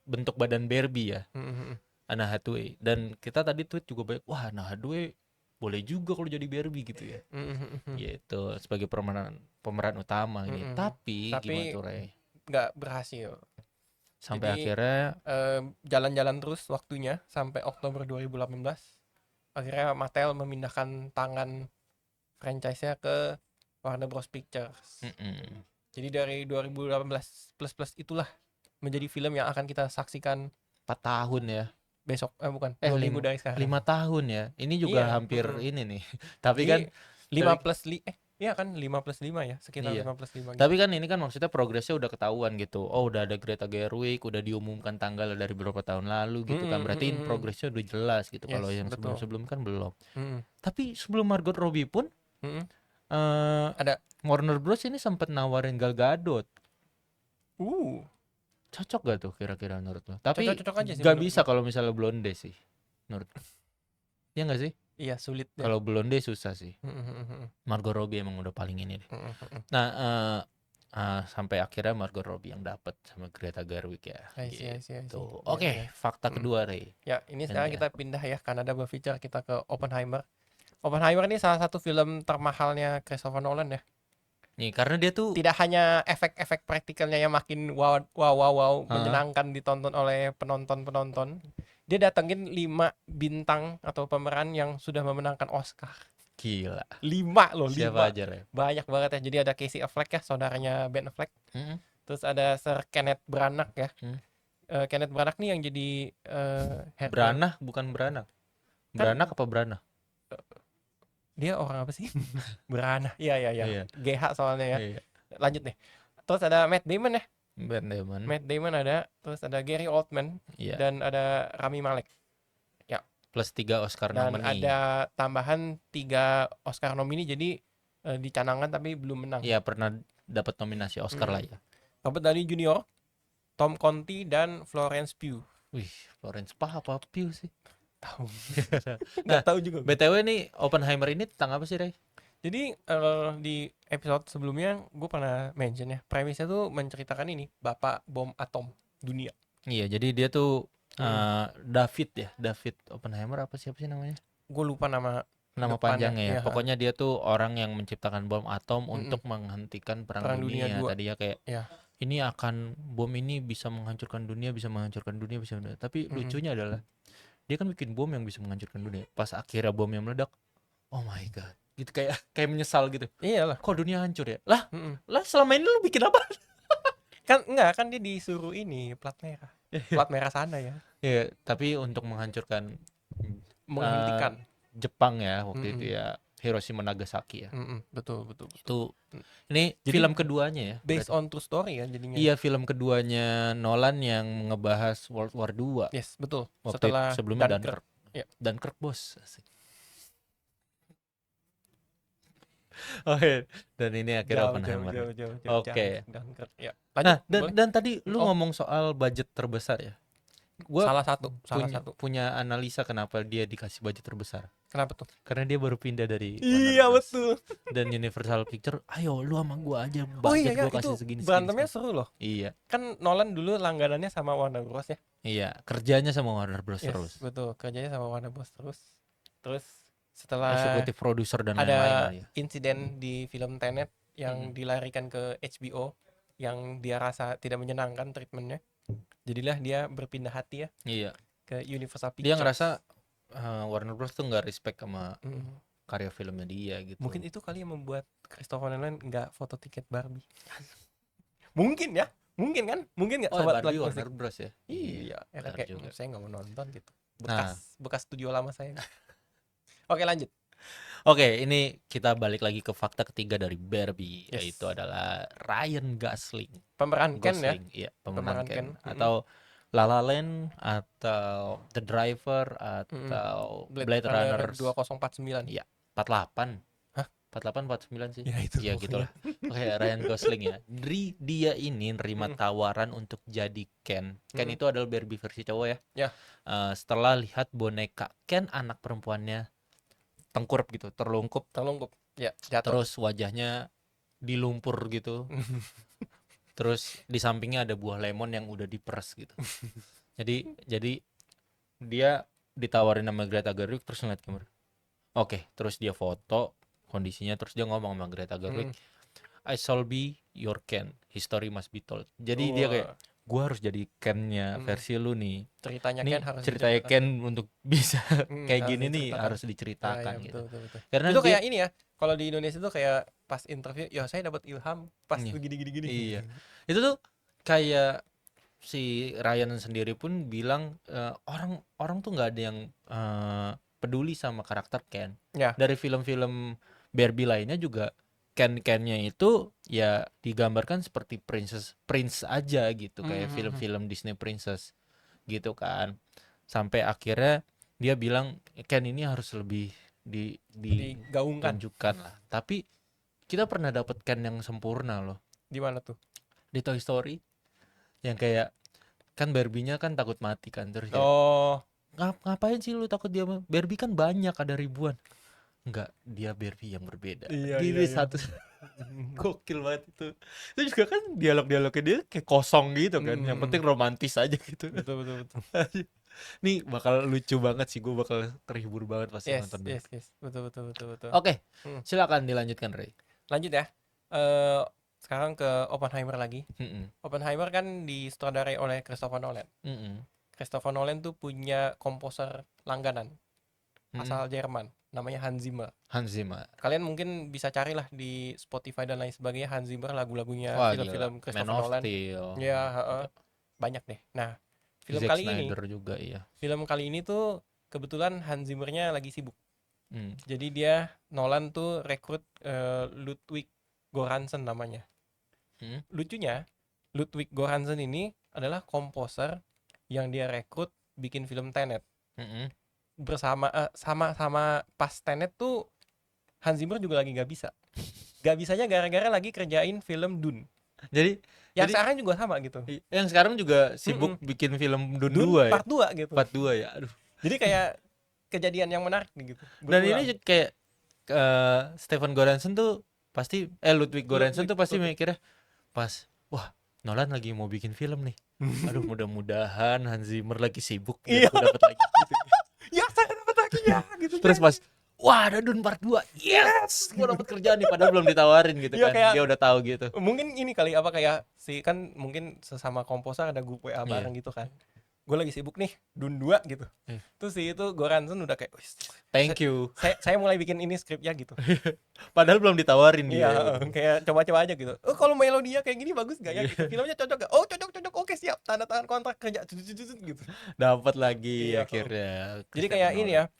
bentuk badan Barbie ya. Anne Hathaway. Dan kita tadi tweet juga banyak, wah Anne Hathaway boleh juga kalau jadi Barbie gitu ya. Gitu sebagai pemeran utama gitu. Tapi gimana tuh, Ray? Nggak berhasil. Sampai Jadi, akhirnya jalan-jalan terus waktunya sampai Oktober 2018. Akhirnya Mattel memindahkan tangan franchise-nya ke Warner Bros Pictures. Jadi dari 2018 plus itulah menjadi film yang akan kita saksikan 4 tahun ya. Besok bukan 2 minggu dari sekarang. 5 tahun ya. Ini juga hampir ini nih. Tapi Jadi, kan 5 plus iya kan 5 plus 5 ya, sekitar 5 plus 5 gitu. Tapi kan ini kan maksudnya progresnya udah ketahuan gitu. Oh, udah ada Greta Gerwig, udah diumumkan tanggal dari beberapa tahun lalu gitu kan. Berarti progresnya udah jelas gitu. Kalau yang sebelum-sebelum kan belum. Tapi sebelum Margot Robbie pun ada Warner Bros ini sempat nawarin Gal Gadot. Cocok gak tuh kira-kira menurut lo? Tapi cocok aja sih gak bisa kalau misalnya blonde sih menurut. Iya gak sih? Iya, sulit deh. Kalau blonde susah sih. Margot Robbie emang udah paling ini deh. Nah, sampai akhirnya Margot Robbie yang dapat sama Greta Gerwig ya. Gitu. Oke, fakta kedua, Ray. Ya, ini sekarang kita pindah ya, karena ada berfeature kita ke Oppenheimer. Oppenheimer ini salah satu film termahalnya Christopher Nolan ya. Nih, karena dia tuh tidak hanya efek-efek praktikalnya yang makin wow menyenangkan ditonton oleh penonton. Dia datengin 5 bintang atau pemeran yang sudah memenangkan Oscar. Gila. 5 loh, Siapa 5. aja, Ray? Banyak banget ya. Jadi ada Casey Affleck ya, saudaranya Ben Affleck. Mm-mm. Terus ada Sir Kenneth Branagh ya. Hmm. Kenneth Branagh nih yang jadi Branagh bukan beranak. kan Beranak apa beranah? dia orang apa sih? Branagh. Iya. Iya. GH soalnya ya. Iya. Lanjut nih. Terus ada Matt Damon ya. Matt Damon. Matt Damon ada. Terus ada Gary Oldman. Iya. Dan ada Rami Malek. Plus 3 Oscar Dan nominee. ada tambahan 3 Oscar nominee. Jadi dicanangkan tapi belum menang. Iya, pernah dapat nominasi Oscar lah ya. Robert Downey Jr., Tom Conti, dan Florence Pugh. Wih, Florence Pugh apa Pugh sih? Tahu. Nah, Nggak tahu juga. BTW nih Oppenheimer ini tentang apa sih, Ray? Jadi di episode sebelumnya gue pernah mention ya, premisnya tuh menceritakan ini, bapak bom atom dunia. Iya, jadi dia tuh David Oppenheimer apa siapa sih namanya? Gue lupa nama Nama depannya. panjangnya ya. Iya. Pokoknya dia tuh orang yang menciptakan bom atom untuk menghentikan perang dunia. II. Tadi ya kayak Iya. ini bom ini bisa menghancurkan dunia, Tapi lucunya adalah dia kan bikin bom yang bisa menghancurkan dunia. Pas akhirnya bomnya meledak, oh my god, gitu kayak menyesal gitu. Iyalah. Kok dunia hancur ya? Lah selama ini lu bikin apa? Kan dia disuruh ini plat merah. Plat merah sana ya. Ya, tapi untuk menghentikan Jepang ya waktu itu ya, Hiroshima Nagasaki ya. Betul. Itu ini Jadi, film keduanya ya. Based on true story ya jadinya. Iya, film keduanya Nolan yang ngebahas World War II. Yes, betul. Waktu Setelah sebelumnya Dunkirk. Ya. Dunkirk, bos. Asik. Oke, dan ini akhirnya Oppenheimer. Jauh. Oke. Dunkirk. Ya. Nah, Lanjut, dan tadi lu ngomong soal budget terbesar ya. Gua salah satu. punya analisa kenapa dia dikasih budget terbesar. Kenapa tuh? Karena dia baru pindah dari Iya, Warner Bros. betul. Dan Universal Picture, ayo lu sama gua aja budget Oh iya, gua kasih itu segini. berantemnya seru loh. Iya. Kan Nolan dulu langganannya sama Warner Bros ya. Iya, kerjanya sama Warner Bros terus. Betul, kerjanya sama Warner Bros terus. Terus setelah eksekutif produser dan ada lain-lain ya. insiden di film Tenet yang dilarikan ke HBO yang dia rasa tidak menyenangkan treatmentnya, jadilah dia berpindah hati ya. Iya. Ke Universal Pictures. Dia ngerasa Warner Bros tuh nggak respect sama karya filmnya dia gitu. Mungkin itu kali yang membuat Christopher Nolan nggak foto tiket Barbie. Mungkin ya, mungkin nggak sobat Barbie Lagu Warner Bros ya. Iya, kayak juga. saya nggak mau nonton gitu. Nah. Bekas studio lama saya. Oke, lanjut. Oke, ini kita balik lagi ke fakta ketiga dari Barbie, yaitu adalah Ryan Gosling. Pemeran Ken ya? Iya, pemeran Ken. Ken. Atau La La Land, atau The Driver, atau Blade Runner 2049. Iya, 48. Hah? 48, 49 sih. Ya itu. Iya gitulah. Oke, Ryan Gosling ya. Dia ini nerima tawaran untuk jadi Ken. Ken itu adalah Barbie versi cowok ya. Ya. Setelah lihat boneka Ken anak perempuannya tengkurap gitu, terlungkup, ya, jatuh. terus wajahnya dilumpur gitu. Terus di sampingnya ada buah lemon yang udah diperes gitu. jadi dia ditawarin sama Greta Gerwig, terus ngeliat kamera. Oke, terus dia foto kondisinya, terus dia ngomong sama Greta Gerwig, I shall be your Ken, history must be told. Jadi dia kayak, gue harus jadi Ken-nya versi lu nih. Ceritanya nih, Ken harus ceritanya Ken untuk bisa kayak gini nih harus diceritakan ya, gitu. Betul. Karena itu kayak ini ya, kalau di Indonesia tuh kayak pas interview, ya saya dapat ilham pas gini. Iya. Itu tuh kayak si Ryan sendiri pun bilang orang tuh nggak ada yang peduli sama karakter Ken. Ya. Dari film-film Barbie lainnya juga Ken-Kennya itu ya digambarkan seperti prince aja gitu, kayak film-film Disney Princess gitu kan. Sampai akhirnya dia bilang Ken ini harus lebih digaungkan lah. Tapi kita pernah dapat Ken yang sempurna loh. Di mana tuh? Di Toy Story. Yang kayak kan Barbie-nya kan takut mati kan, terus ngapain sih lu takut dia? Barbie kan banyak, ada ribuan. Enggak, dia Barbie yang berbeda. Iya. Satu. Gokil banget itu. Itu juga kan dialog-dialognya dia kayak kosong gitu kan. Yang penting romantis aja gitu. Betul. Nih bakal lucu banget sih, gue bakal terhibur banget pasti nonton. Yes. Betul. Oke, silakan dilanjutkan, Ray. Lanjut ya. Sekarang ke Oppenheimer lagi. Oppenheimer kan disutradarai oleh Christopher Nolan. Christopher Nolan tuh punya komposer langganan asal Jerman, namanya Hans Zimmer. Hans Zimmer. Kalian mungkin bisa carilah di Spotify dan lain sebagainya Hans Zimmer lagu-lagunya Wah, gila. film-film Man Christopher of Nolan. Steel. Ya, banyak deh. Nah, film Zack kali ini, Snyder juga iya. film kali ini tuh kebetulan Hans Zimmernya lagi sibuk. Hmm. Jadi dia Nolan tuh rekrut Ludwig Göransson namanya. Lucunya Ludwig Göransson ini adalah komposer yang dia rekrut bikin film Tenet. Bersama sama pas Tenet tuh Hans Zimmer juga lagi gak bisa. Gak bisanya gara-gara lagi kerjain film Dune. Jadi Sekarang juga sama gitu. Yang sekarang juga sibuk bikin film Dune 2 ya. Part 2 gitu. Part 2 ya. Aduh. Jadi kayak kejadian yang menarik nih gitu. Dan ini kayak Stephen Göransson tuh pasti Ludwig Göransson tuh pasti mikirnya pas, wah, Nolan lagi mau bikin film nih. Aduh, mudah-mudahan Hans Zimmer lagi sibuk biar aku dapat lagi gitu. Ya, saya dapat lagi ya gitu. Terus pas, wah, ada Dune Part 2. Yes, gua dapat kerjaan nih padahal belum ditawarin gitu Iya, kan. kayak- Dia udah tahu gitu. Mungkin ini kali apa kayak si kan mungkin sesama komposer ada grup WA bareng gitu kan. Gue lagi sibuk nih Dune 2 gitu. Terus si itu Göransson udah kayak, "Wih, Thank you. saya mulai bikin ini skripnya gitu." Padahal belum ditawarin dia. Iya, kayak coba-coba aja gitu. Oh, kalau melodinya kayak gini bagus gak ya? Gitu. Filmnya cocok gak? Oh, cocok. Oke, siap. Tanda tangan kontrak kerja. Gitu. Dapat lagi Iya, akhirnya. Jadi kayak ini ya.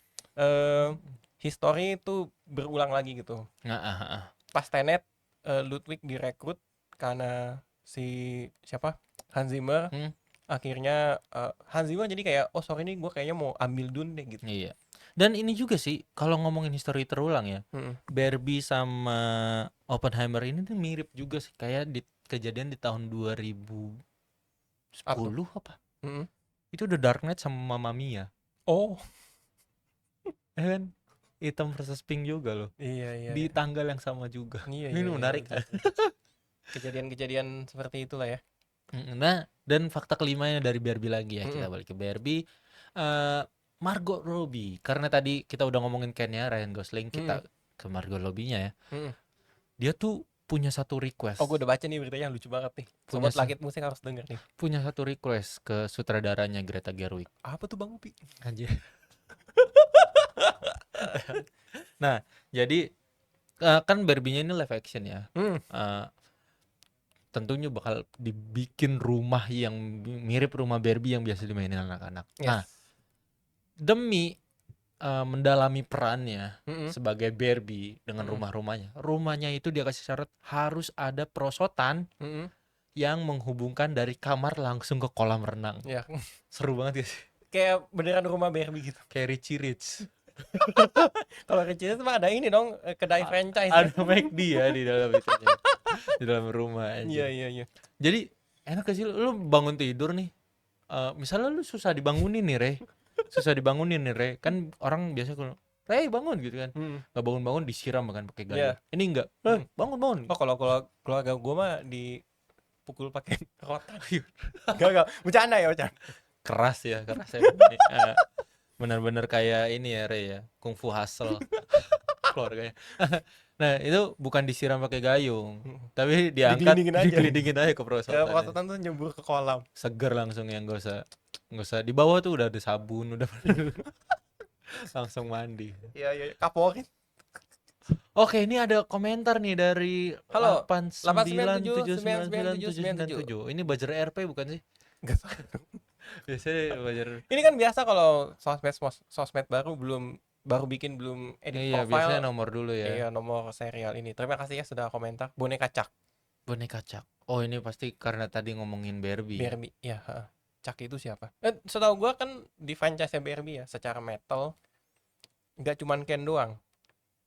History itu berulang lagi gitu. Pas Tenet Ludwig direkrut karena si siapa? Hans Zimmer. Akhirnya Hans Zimmer jadi kayak, oh sorry nih gue kayaknya mau ambil Dune deh gitu. Iya. Dan ini juga sih kalau ngomongin history terulang ya, Barbie sama Oppenheimer ini tuh mirip juga sih, kayak kejadian di tahun 2010 apa? Itu The Dark Knight sama Mamma Mia. Oh. Kan hitam versus pink juga loh. Iya. Di tanggal yang sama juga. Iya, Ini menarik. Kejadian-kejadian seperti itulah ya. Nah, dan fakta kelimanya dari Barbie lagi ya, kita balik ke Barbie. Margot Robbie, karena tadi kita udah ngomongin Ken-nya Ryan Gosling, kita ke Margot Robbie-nya ya. Dia tuh punya satu request. Oh, gue udah baca nih beritanya, lucu banget nih. Sobat Langit Musik harus denger nih. Punya satu request ke sutradaranya Greta Gerwig. Apa tuh Bang Upi? Anjir. Nah, jadi kan Barbie-nya ini live action ya. Tentunya bakal dibikin rumah yang mirip rumah Barbie yang biasa dimainin anak-anak. Nah, demi mendalami perannya sebagai Barbie dengan rumahnya itu dia kasih syarat harus ada perosotan yang menghubungkan dari kamar langsung ke kolam renang. Ya. Seru banget ya sih. Kayak beneran rumah Barbie gitu. Kayak Richie Rich. Kalau Richie Rich mah ada ini dong, kedai franchise. Ada McD ya di dalam itu. Di dalam rumah aja. Iya. Jadi enak gak sih lu bangun tidur nih, misalnya lu susah dibangunin nih Re, kan orang biasa kalau Re bangun gitu kan, nggak bangun disiram makan pakai gayung. Ini enggak, bangun. Oh, kalau keluarga gue mah dipukul pakai rotan. Gak, bercanda ya. Keras ya. Benar-benar kayak ini ya Re ya, kungfu hustle keluarganya. Nah, itu bukan disiram pakai gayung, tapi diangkat digelindingin aja ke perosotan. Ya, perosotan tuh nyembur ke kolam. Seger langsung ya, nggak usah di bawah tuh udah ada sabun, udah langsung mandi. Iya, kaporin. Oke, ini ada komentar nih dari 8979997. Ini buzzer RP bukan sih? Enggak tahu. Biasanya buzzer. Ini kan biasa kalau sosmed baru bikin belum edit Iya, profile. biasanya nomor dulu ya. Iya, nomor serial ini. Terima kasih ya sudah komentar. Boneka Cak. Oh, ini pasti karena tadi ngomongin Barbie. Barbie, ya. Cak itu siapa? Setahu gua kan di franchise Barbie ya, secara metal nggak cuman Ken doang.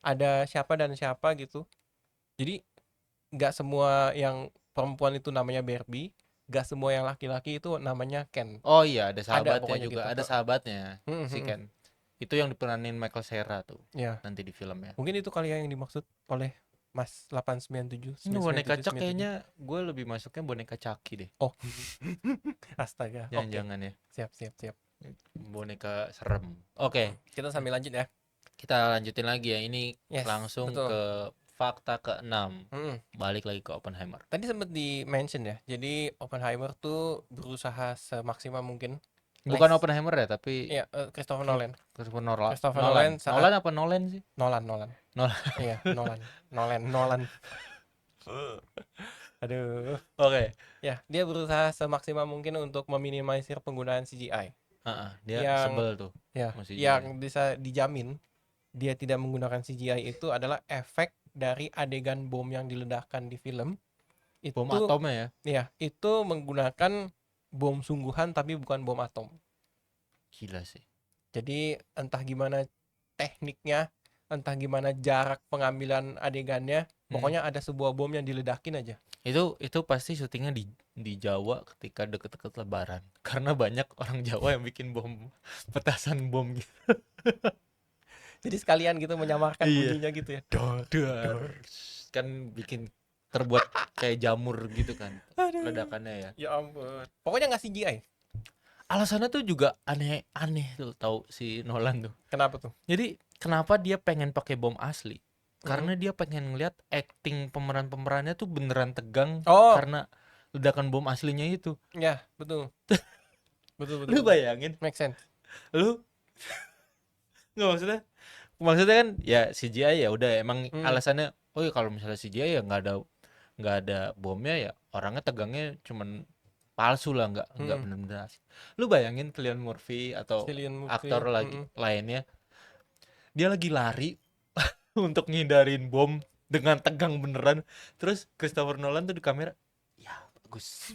Ada siapa dan siapa gitu. Jadi nggak semua yang perempuan itu namanya Barbie, nggak semua yang laki-laki itu namanya Ken. Oh iya, ada sahabatnya pokoknya juga, gitu. ada sahabatnya si Ken. Itu yang diperanin Michael Cera tuh. Ya. Nanti di filmnya. Mungkin itu kali yang dimaksud oleh Mas 897. Ini boneka Cak kayaknya gue lebih masuknya boneka Chucky deh. Oh. Astaga. Jangan-jangan ya. Siap. Boneka serem. Oke. Kita sambil lanjut ya. Kita lanjutin lagi ya. Ini langsung betul. ke fakta ke-6. Balik lagi ke Oppenheimer. Tadi sempat di-mention ya. Jadi Oppenheimer tuh berusaha semaksimal mungkin Bukan Les. Oppenheimer ya, tapi Iya, Christopher Nolan. Christopher Nolan. Christopher Nolan. Nolan saat Nolan apa Nolan sih? Nolan, Nolan. Nolan. Iya, Nolan. Aduh. Oke. Ya, dia berusaha semaksimal mungkin untuk meminimalisir penggunaan CGI. Dia Yang sebel tuh ya, masih yang bisa dijamin dia tidak menggunakan CGI itu adalah efek dari adegan bom yang diledakkan di film. bom Itu atomnya ya. ya, itu menggunakan bom sungguhan tapi bukan bom atom. Gila sih. Jadi entah gimana tekniknya, entah gimana jarak pengambilan adegannya, pokoknya ada sebuah bom yang diledakin aja. Itu pasti syutingnya di Jawa ketika deket-deket Lebaran. Karena banyak orang Jawa yang bikin bom petasan bom gitu. Jadi sekalian gitu menyamarkan Iya. bunyinya gitu ya. Dor. Kan bikin terbuat kayak jamur gitu kan ledakannya ya. Ya ampun. Pokoknya nggak CGI. Alasannya tuh juga aneh-aneh tuh, tahu si Nolan tuh. Kenapa tuh? Jadi kenapa dia pengen pakai bom asli? Karena dia pengen ngeliat acting pemeran-pemerannya tuh beneran tegang Oh, karena ledakan bom aslinya itu. ya betul. Betul. Lu bayangin, Make sense. lu nggak maksudnya kan ya CGI ya udah emang alasannya, oh ya kalau misalnya CGI ya nggak ada bomnya ya orangnya tegangnya cuman palsu lah, nggak benar-benar asli. Lu bayangin Cillian Murphy atau Cillian Murphy. aktor lagi lainnya, dia lagi lari untuk ngindarin bom dengan tegang beneran, terus Christopher Nolan tuh di kamera, ya bagus.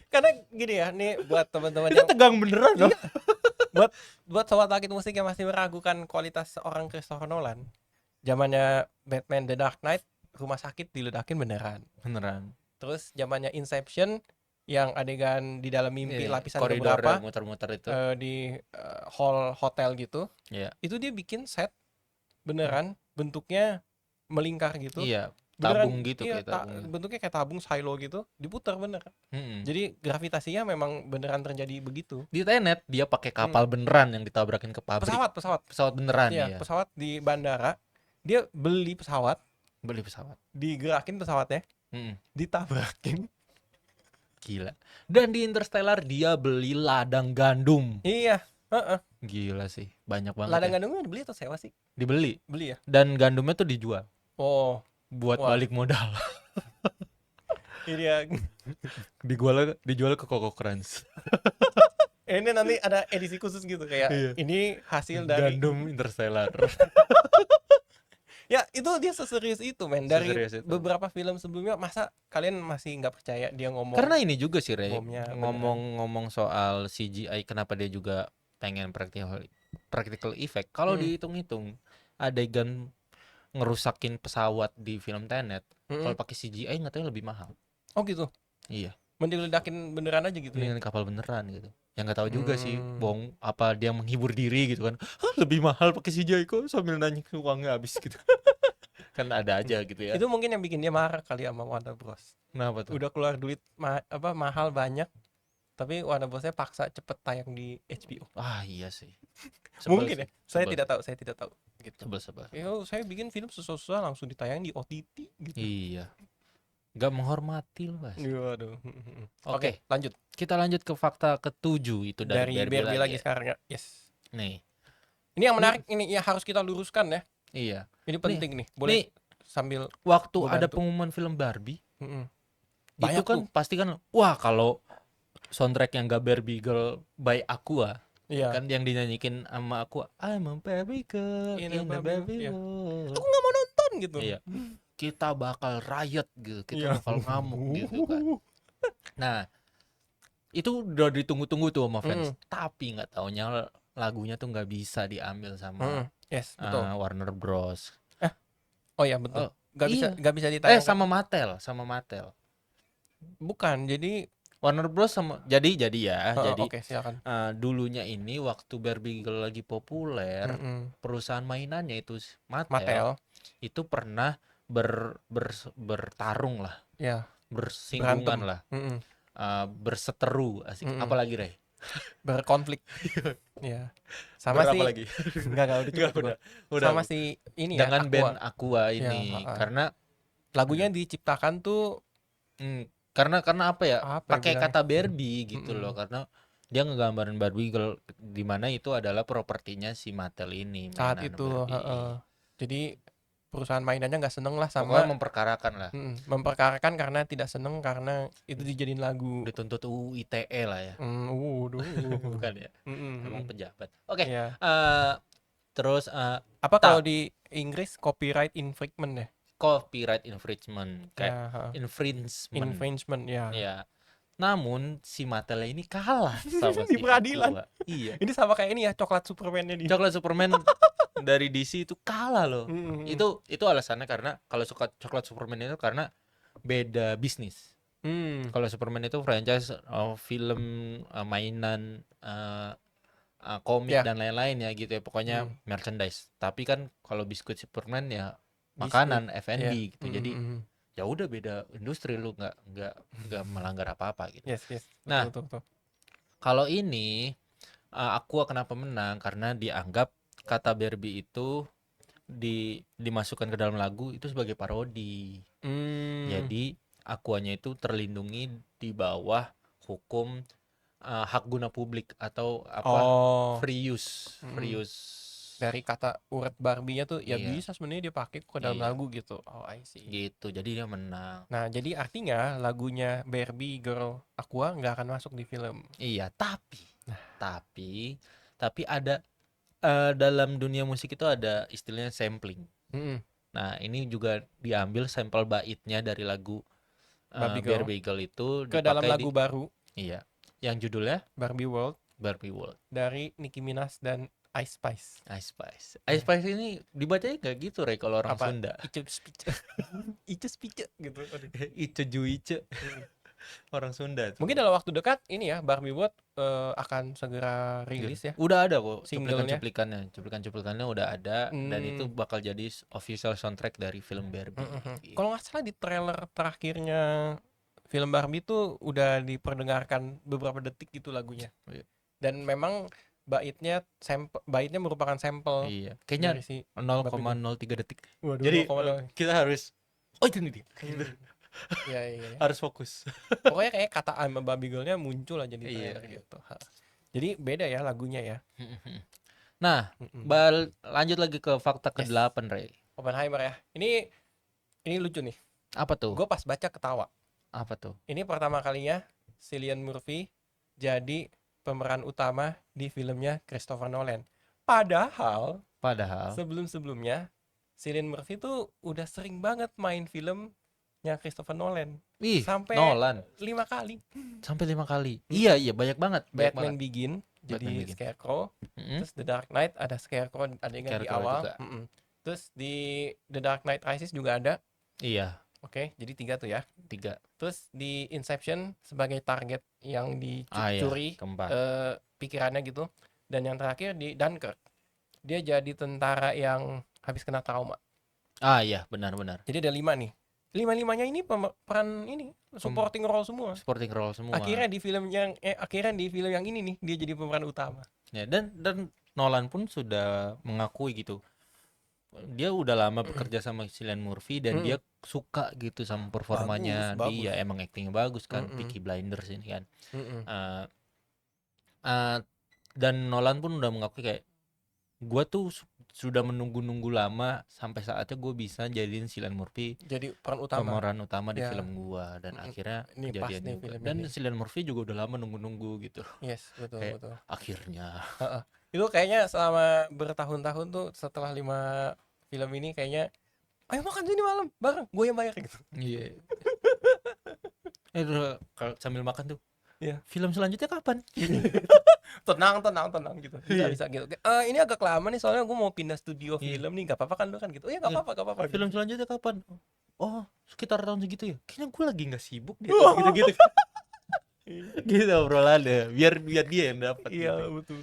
Karena gini ya, nih buat teman-teman Itu yang tegang beneran loh. buat sobat rakit musik yang masih meragukan kualitas seorang Christopher Nolan, zamannya Batman The Dark Knight, rumah sakit diledakin beneran. Terus zamannya Inception, yang adegan di dalam mimpi lapisan koridor keberapa muter-muter itu. di hall hotel gitu, Iya. itu dia bikin set beneran bentuknya melingkar gitu. Iya, Beneran, tabung gitu iya, kayak tabung gitu. bentuknya kayak tabung silo gitu, diputar bener. Jadi gravitasinya memang beneran terjadi begitu. Di Tenet dia pakai kapal beneran yang ditabrakin ke pabrik. Pesawat beneran Iya, ya. pesawat di bandara. Dia beli pesawat, digerakin pesawatnya, ditabrakin. Gila. Dan di Interstellar dia beli ladang gandum. Iya, Gila sih, banyak banget ladang ya. gandumnya dibeli atau sewa sih? Dibeli. Beli ya. Dan gandumnya tuh dijual Oh, buat wah. balik modal. Ini ya. dijual ke Coco Crunch. Ini nanti ada edisi khusus gitu kayak Iya. ini hasil dari Gandum Interstellar. Ya, itu dia seserius itu, men. Dari Seserius itu. beberapa film sebelumnya, masa kalian masih nggak percaya dia ngomong? Karena ini juga sih, Rey, bomnya ngomong soal CGI, kenapa dia juga pengen practical effect. Kalau dihitung-hitung adegan ngerusakin pesawat di film Tenet, kalau pakai CGI nggak tahu lebih mahal. Oh gitu. Iya. Mending ledakin beneran aja gitu ya. Dengan kapal beneran gitu. Yang nggak tahu juga sih, bohong apa dia menghibur diri gitu kan. Lebih mahal pakai CGI kok, sambil nanya uangnya habis gitu. Kan ada aja gitu ya. Itu mungkin yang bikin dia marah kali sama Warner Bros. Kenapa tuh? Udah keluar duit mahal banyak, tapi Warner Bros-nya paksa cepet tayang di HBO. Iya sih. Mungkin ya. Saya tidak tahu gitu. Sebel. Saya bikin film susah-susah langsung ditayang di OTT gitu. Iya. Gak menghormati loh, Mas. Waduh. Oke, lanjut. Kita lanjut ke fakta ke-7 itu dari Barbie lagi ya. sekarang ya. Yes. Nih. Ini yang menarik, ini ya harus kita luruskan ya. Iya. Ini penting nih. Boleh sambil waktu ada pengumuman film Barbie, banyak itu kan tuh. pasti kan, wah kalau soundtrack yang gak Barbie Girl by Aqua, kan yang dinyanyikin sama Aqua, I'm a Barbie girl in a Barbie world. Aku nggak mau nonton gitu. Iya. Kita bakal riot gitu, kita bakal ngamuk gitu kan. Nah, itu udah ditunggu-tunggu tuh sama fans, tapi nggak taunya lagunya tuh nggak bisa diambil sama betul. Warner Bros. Oh ya betul. Nggak bisa ditayangkan. Sama Mattel. Bukan, jadi Warner Bros sama jadi Oke, silakan. Dulunya ini waktu Barbie Girl lagi populer, perusahaan mainannya itu Mattel itu pernah bertarung lah, ya, bersinggungan lah, berseteru, asik. Apalagi Rey? Berkonflik. Ya. Sama sih. Lagi? Udah. Sama si ini ya, dengan Aqua. band Aqua ini, karena lagunya diciptakan tuh Karena apa ya? Apa ya Pakai bilangnya? kata Barbie gitu loh, Mm-mm. karena dia ngegambarin Barbie girl di mana itu adalah propertinya si Mattel ini, Saat mainan itu, heeh. Barbie. Jadi perusahaan mainannya nggak seneng lah Pokoknya sama memperkarakan lah. memperkarakan karena tidak seneng karena itu dijadiin lagu. Dituntut UU ITE lah ya. Waduh. Bukan ya? Mm-mm, Emang mm-mm. pejabat. Oke, Iya. terus Apa kalau tak di Inggris copyright infringement ya? copyright infringement kayak Ya, heeh. infringement. Infringement ya. Ya. Namun si Mattel ini kalah sama Di si peradilan. Aqua. Iya. Ini sama kayak ini ya, coklat Superman-nya di. Coklat Superman dari DC itu kalah loh. Mm-mm. Itu alasannya karena kalau suka Coklat Superman itu karena beda bisnis. Hmm. Kalau Superman itu franchise film, mainan, komik Ya. dan lain-lain ya gitu ya. Pokoknya Mm. merchandise. Tapi kan kalau biskuit Superman ya Biskuit. makanan Ya. F&B gitu. Jadi Mm-mm. ya udah beda industri, lu nggak melanggar apa-apa gitu. Yes, yes. Nah, Betul, betul. kalau ini Aqua kenapa menang karena dianggap kata Barbie itu dimasukkan ke dalam lagu itu sebagai parodi. Hmm. Jadi Aquanya itu terlindungi di bawah hukum hak guna publik atau apa, Oh. free use, free Mm-mm. use. Dari kata urat Barbie-nya tuh ya Iya, bisa sebenarnya dia pakai ke dalam iya, lagu gitu. Oh, I see. gitu. Jadi dia menang. Nah, jadi artinya lagunya Barbie Girl Aqua nggak akan masuk di film. Iya, tapi ada dalam dunia musik itu ada istilahnya sampling. Mm-mm. Nah, ini juga diambil sampel baitnya dari lagu Barbie Girl Barbie Girl itu ke dalam dipakai di, lagu baru iya, yang judulnya Barbie World Barbie World. dari Nicki Minaj dan Ice Spice. Ice Spice. Ice Spice ini dibacanya nggak gitu, Rey, kalau orang Apa? Sunda. Ice Spice. Ice Spice gitu. Aduh. Ice Juice. Mm. Orang Sunda tuh. Mungkin dalam waktu dekat ini ya Barbie World akan segera Iya. rilis ya Udah ada kok singlenya. cuplikan-cuplikannya udah ada, dan itu Hmm. bakal jadi official soundtrack dari film Barbie. Gitu. Kalau nggak salah di trailer terakhirnya film Barbie tuh udah diperdengarkan beberapa detik gitu lagunya. Iya. Dan memang baitnya merupakan sampel Iya. Kayaknya dari si 0,03 detik. Waduh, Jadi 0,0. kita harus, oh ini dia. Iya, iya, iya. Harus fokus. Pokoknya kayak kata I'm a Barbie Girl-nya muncul aja di Iya, trailer iya. gitu. Ha. Jadi beda ya lagunya ya. Nah, Mm-mm. lanjut lagi ke fakta Yes. ke-8, Rey. Oppenheimer ya. Ini lucu nih. Apa tuh? Gue pas baca ketawa. Apa tuh? Ini pertama kalinya Cillian Murphy jadi pemeran utama di filmnya Christopher Nolan. Padahal sebelum-sebelumnya Cillian Murphy tuh udah sering banget main filmnya Christopher Nolan. Ih, Sampai Nolan 5 kali. sampai 5 kali. Iya, banyak banget, banyak Batman banget. Begin jadi Batman Begin. Scarecrow. Mm-mm. Terus The Dark Knight ada Scarecrow adegan di Scarecrow awal. juga. Terus di The Dark Knight Rises juga ada. Iya, Oke, jadi 3 tuh ya. 3. Terus di Inception sebagai target yang Iya, dicuri keempat. pikirannya gitu. Dan yang terakhir di Dunkirk. Dia jadi tentara yang habis kena trauma. Iya, benar-benar. Jadi ada 5 nih. 5-5-nya ini peran ini supporting role semua. Supporting role semua. Akhirnya di film yang ini nih dia jadi pemeran utama. Ya, dan Nolan pun sudah mengakui gitu. Dia udah lama bekerja sama Cillian Murphy dan dia suka gitu sama performanya. Bagus. Dia emang actingnya bagus kan, Peaky Blinders ini kan. Dan Nolan pun udah mengakui kayak, gue tuh sudah menunggu-nunggu lama sampai saatnya gue bisa jadiin Cillian Murphy Jadi pemeran utama di Ya. film gue, dan akhirnya Ini pas kejadian nih juga. film Dan ini. Cillian Murphy juga udah lama nunggu-nunggu gitu. Yes, betul, Kayak, betul. akhirnya. Itu kayaknya selama bertahun-tahun tuh setelah 5 film ini kayaknya ayo makan sini malam bareng gue yang bayar gitu. Iya. Kalau sambil makan tuh, Iya. film selanjutnya kapan? tenang gitu. Bisa gitu. Ini agak lama nih soalnya gue mau pindah studio Iya. film nih, nggak apa-apa kan lu kan gitu. Oh ya nggak Iya. apa-apa. Film selanjutnya kapan? Oh, sekitar tahun segitu ya. Kayaknya gue lagi nggak sibuk deh. Gitu. Gitu obrolannya. Biar dia yang dapat. Iya, Gitu. betul.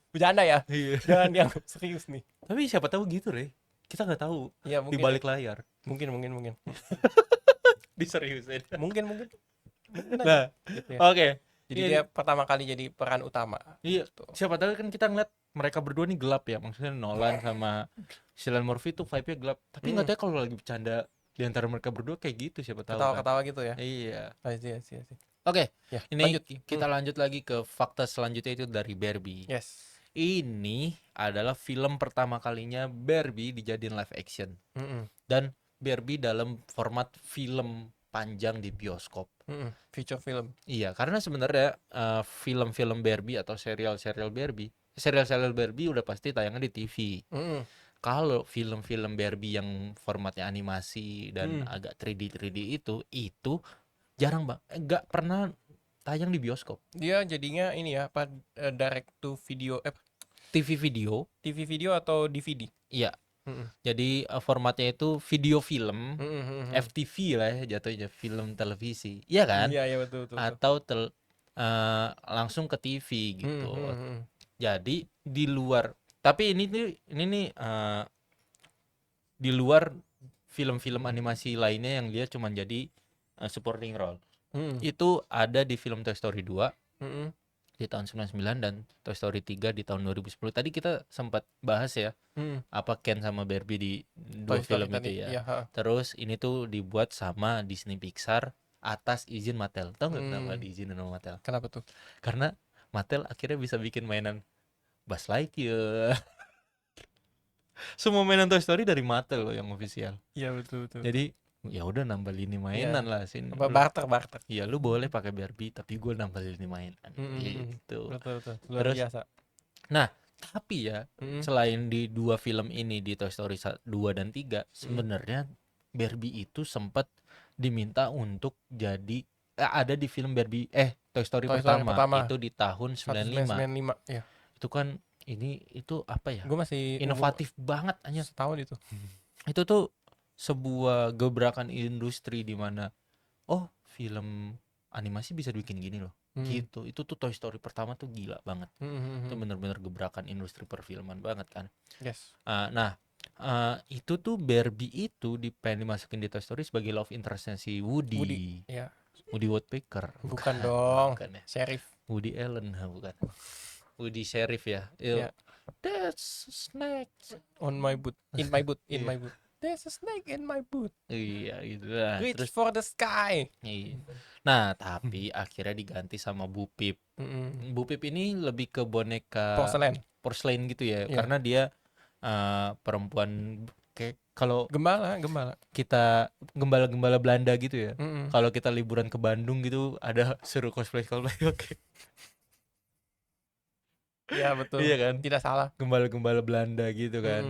Bercanda ya. Iya. Jangan yang serius nih. Tapi siapa tahu gitu, Rey. Kita nggak tahu Iya, di mungkin. balik layar. Mungkin. Diseriusin. Mungkin. Nah, Gitu ya. oke. Jadi Iya. dia pertama kali jadi peran utama. Iya. Gitu. Siapa tahu kan kita ngeliat mereka berdua nih gelap ya. Maksudnya Nolan sama Cillian Murphy tuh vibe-nya gelap. Tapi nggak tahu kalau lagi bercanda di antara mereka berdua kayak gitu, siapa tahu kan. Ketawa-ketawa gitu ya. Iya. I see, I see, I see. Oke, Ya, ini lanjut. kita lanjut lagi ke fakta selanjutnya itu dari Barbie. Yes. Ini adalah film pertama kalinya Barbie dijadiin live action. Dan Barbie dalam format film panjang di bioskop. Feature film. Iya, karena sebenarnya film-film Barbie atau serial-serial Barbie udah pasti tayangnya di TV. Kalau film-film Barbie yang formatnya animasi dan agak 3D itu jarang nggak pernah tayang di bioskop. Dia jadinya ini ya, apa, direct to video, TV video atau DVD. iya. Jadi formatnya itu video film, FTV lah ya jatuhnya, film televisi, iya kan? Iya, betul. Atau langsung ke TV gitu. Jadi di luar, tapi ini nih di luar film-film animasi lainnya yang dia cuma jadi supporting role. Itu ada di film Toy Story 2 di tahun 99 dan Toy Story 3 di tahun 2010. Tadi kita sempat bahas ya, apa Ken sama Barbie di dua film itu ya. Iya, Terus ini tuh dibuat sama Disney Pixar atas izin Mattel. Tahu nggak kenapa diizinin sama Mattel? Kenapa tuh? Karena Mattel akhirnya bisa bikin mainan Buzz Lightyear. Semua mainan Toy Story dari Mattel loh yang official. Iya, betul. Jadi ya udah nambah lini mainan lah sini. Barter. Iya, lu boleh pakai Barbie tapi gue nambah lini mainan gitu. Betul. Luar Terus, biasa. Nah, tapi ya selain di dua film ini, di Toy Story 2 dan 3, sebenarnya Barbie itu sempat diminta untuk jadi ada di film Toy Story pertama itu di tahun 95. Ya. Itu kan itu apa ya? Gue masih Inovatif banget aja. setahun itu. Itu tuh sebuah gebrakan industri di mana film animasi bisa bikin gini loh. Gitu. Itu tuh Toy Story pertama tuh gila banget. Itu bener-bener gebrakan industri perfilman banget kan. Yes. Itu tuh Barbie itu pengen dimasukin di Toy Story sebagai love interestnya si Woody. Ya. Woody Woodpecker. Bukan dong. Bukan ya. Sheriff. Woody Allen, bukan. Woody Sheriff ya. Yeah. That's snake on my boot. In my boot. My boot. There's a snake in my boot. Iya gitu lah. Reach Terus for the sky. Iya. Nah, tapi akhirnya diganti sama Bu Pip. Bu Pip ini lebih ke boneka porselen gitu ya, karena dia perempuan kayak kalau gembala kita gembala Belanda gitu ya. Kalau kita liburan ke Bandung gitu ada suruh cosplay oke. Iya betul. Iya kan? Tidak salah. Gembala Belanda gitu kan.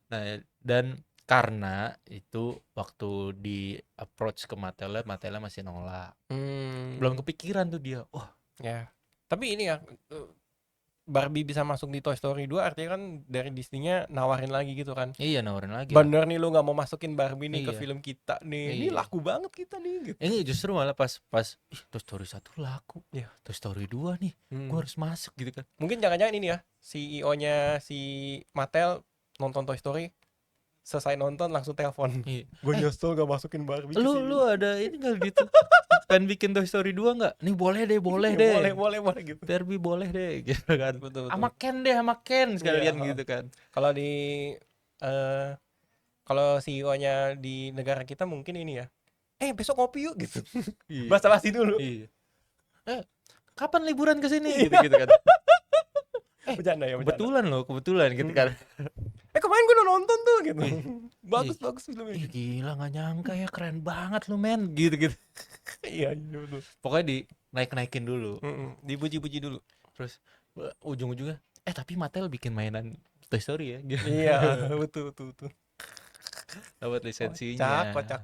Nah, dan karena itu waktu di approach ke Mattelnya masih nolak. Belum kepikiran tuh dia. Ya. Tapi ini ya, Barbie bisa masuk di Toy Story 2 artinya kan dari Disney-nya nawarin lagi gitu kan. Iya, nawarin lagi. Bener nih lu gak mau masukin Barbie nih ke film kita nih. Ini laku banget kita nih gitu. Ini justru malah pas Toy Story 1 laku. Toy Story 2 nih, gua harus masuk gitu kan. Mungkin jangan-jangan ini ya, CEO-nya si Mattel nonton Toy Story, selesai nonton langsung telepon. Gue nyesel gak masukin Barbie ke sini. Lu ada ini gak gitu? Pengen bikin Toy Story 2 gak? Nih boleh deh. Boleh gitu. Barbie boleh deh gitu kan. Betul. Sama Ken sekalian gitu kan. Kalau kalau CEO-nya di negara kita mungkin ini ya. Besok ngopi yuk gitu. Basa-basi dulu. Iya. Kapan liburan ke sini gitu kan. Bercanda ya, Kebetulan gitu kan. Kemarin gue udah nonton tuh gitu. Bagus filmnya. Gila, gak nyangka ya, keren banget lu men gitu. Iya betul. Pokoknya naikin dulu. Dipuji dulu. Terus ujung-ujungnya tapi Mattel bikin mainan Toy Story ya gitu. Iya betul. Dapat lisensinya. Kocak.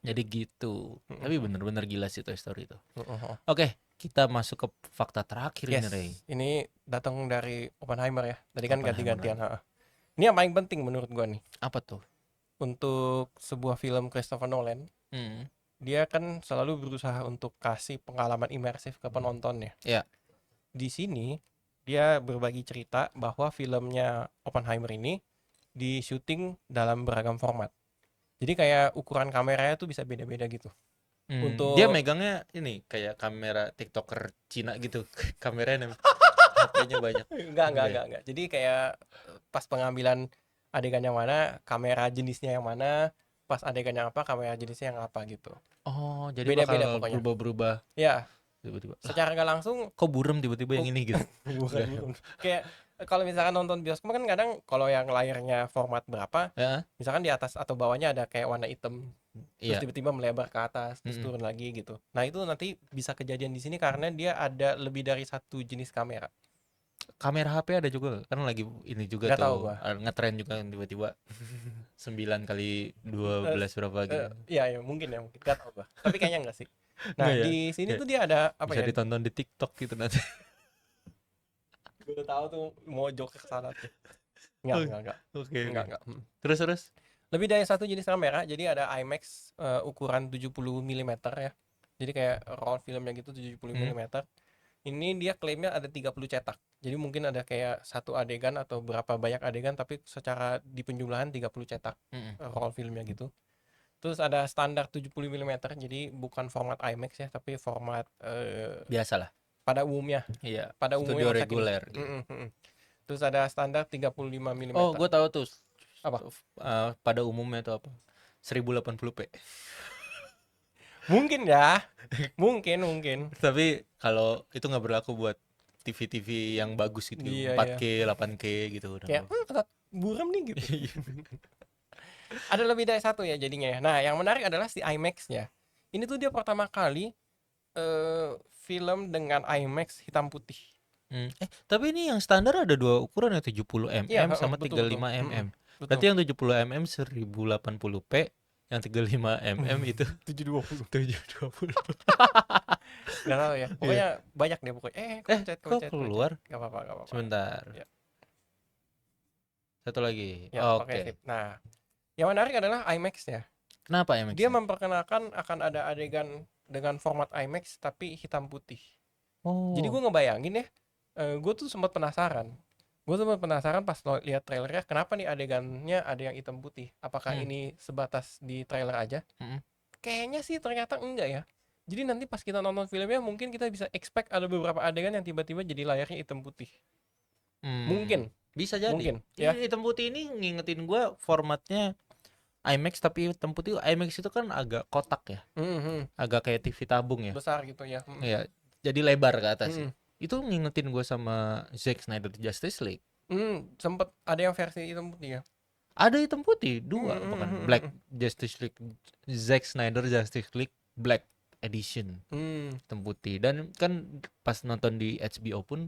Jadi gitu. Tapi bener-bener gila sih Toy Story itu. Oke, kita masuk ke fakta terakhir ini, Ray. Ini datang dari Oppenheimer ya. Tadi kan ganti-gantian. Ini yang paling penting menurut gua nih. Apa tuh? Untuk sebuah film Christopher Nolan, dia kan selalu berusaha untuk kasih pengalaman imersif ke penontonnya. Iya. Di sini dia berbagi cerita bahwa filmnya Oppenheimer ini di syuting dalam beragam format. Jadi kayak ukuran kameranya tuh bisa beda-beda gitu. Dia megangnya ini kayak kamera TikToker Cina gitu. Kameranya HP-nya banyak. Enggak. Jadi kayak pas pengambilan adegan yang mana, kamera jenisnya yang mana, pas adegannya apa, kamera jenisnya yang apa gitu. Oh, jadi Beda-beda bakal pokoknya. berubah-berubah Ya, tiba-tiba. secara nggak langsung Kok buram tiba-tiba yang ini gitu? bukan. Kayak kalau misalkan nonton bioskop kan kadang kalau yang layarnya format berapa, Ya, misalkan di atas atau bawahnya ada kayak warna hitam, terus iya. tiba-tiba melebar ke atas, terus Mm-mm. turun lagi gitu. Nah, itu nanti bisa kejadian di sini karena dia ada lebih dari satu jenis kamera. Kamera HP ada juga kan lagi ini juga Nggak tahu tuh gua. ngetren juga kan tiba-tiba 9 kali Eh, 12 berapa gitu. Iya ya mungkin nggak tahu gua. Tapi kayaknya nggak sih. Nah, Enggak ya? di sini Ya, tuh dia ada apa bisa ya? ditonton di TikTok gitu nanti. Gue tahu tuh mau jok ke sana tuh. Oke, Enggak. oke. Enggak. Terus terus. Lebih dari satu jenis kamera, jadi ada IMAX ukuran 70 mm ya. Jadi kayak roll filmnya gitu 70 Hmm. mm. Ini dia klaimnya ada 30 cetak. Jadi mungkin ada kayak satu adegan atau berapa banyak adegan tapi secara di penjumlahan 30 cetak Mm-mm. roll filmnya gitu. Terus ada standar 70 mm, jadi bukan format IMAX ya, tapi format Biasalah. pada umumnya. Iya, Pada umumnya studio masa kini. reguler gitu. Terus ada standar 35 Oh, mm. gue tahu tuh. Apa? Pada umumnya itu apa? 1080p. Mungkin ya. Mungkin. Tapi kalau itu nggak berlaku buat TV-TV yang bagus gitu, Iya, iya. 4K, 8K gitu udah Kayak nggak boleh. kata buram nih gitu. Iya. Ada lebih dari satu ya jadinya ya. Nah, yang menarik adalah si IMAX-nya. Ini tuh dia pertama kali film dengan IMAX hitam putih. Tapi ini yang standar ada dua ukuran ya 70 Iya, mm sama betul. 35 mm. Betul. Berarti yang 70 mm 1080p, yang 35 mm itu 720. 720. Nggak tahu ya. Pokoknya banyak deh pokoknya. Kok keluar? Gak apa-apa. Sebentar. Ya. Satu lagi. Ya, pakai Oke. sip. Nah, yang menarik adalah IMAX-nya. Kenapa IMAX? Dia memperkenalkan akan ada adegan dengan format IMAX tapi hitam putih. Jadi gue ngebayangin ya, gue tuh sempat penasaran. Gue sempat penasaran pas lihat trailernya, kenapa nih adegannya ada yang hitam putih? Apakah ini sebatas di trailer aja? Kayaknya sih ternyata enggak ya. Jadi nanti pas kita nonton filmnya mungkin kita bisa expect ada beberapa adegan yang tiba-tiba jadi layarnya hitam putih. Mungkin. Bisa jadi. Mungkin. Ya. Ya. Hitam putih ini ngingetin gue formatnya IMAX, tapi hitam putih. IMAX itu kan agak kotak ya, agak kayak TV tabung ya. Besar gitu ya. Iya, jadi lebar ke atas sih. Itu ngingetin gue sama Zack Snyder Justice League. Sempet ada yang versi hitam putih ya. Ada hitam putih dua, bukan Black Justice League, Zack Snyder Justice League Black Edition, hitam putih. Dan kan pas nonton di HBO pun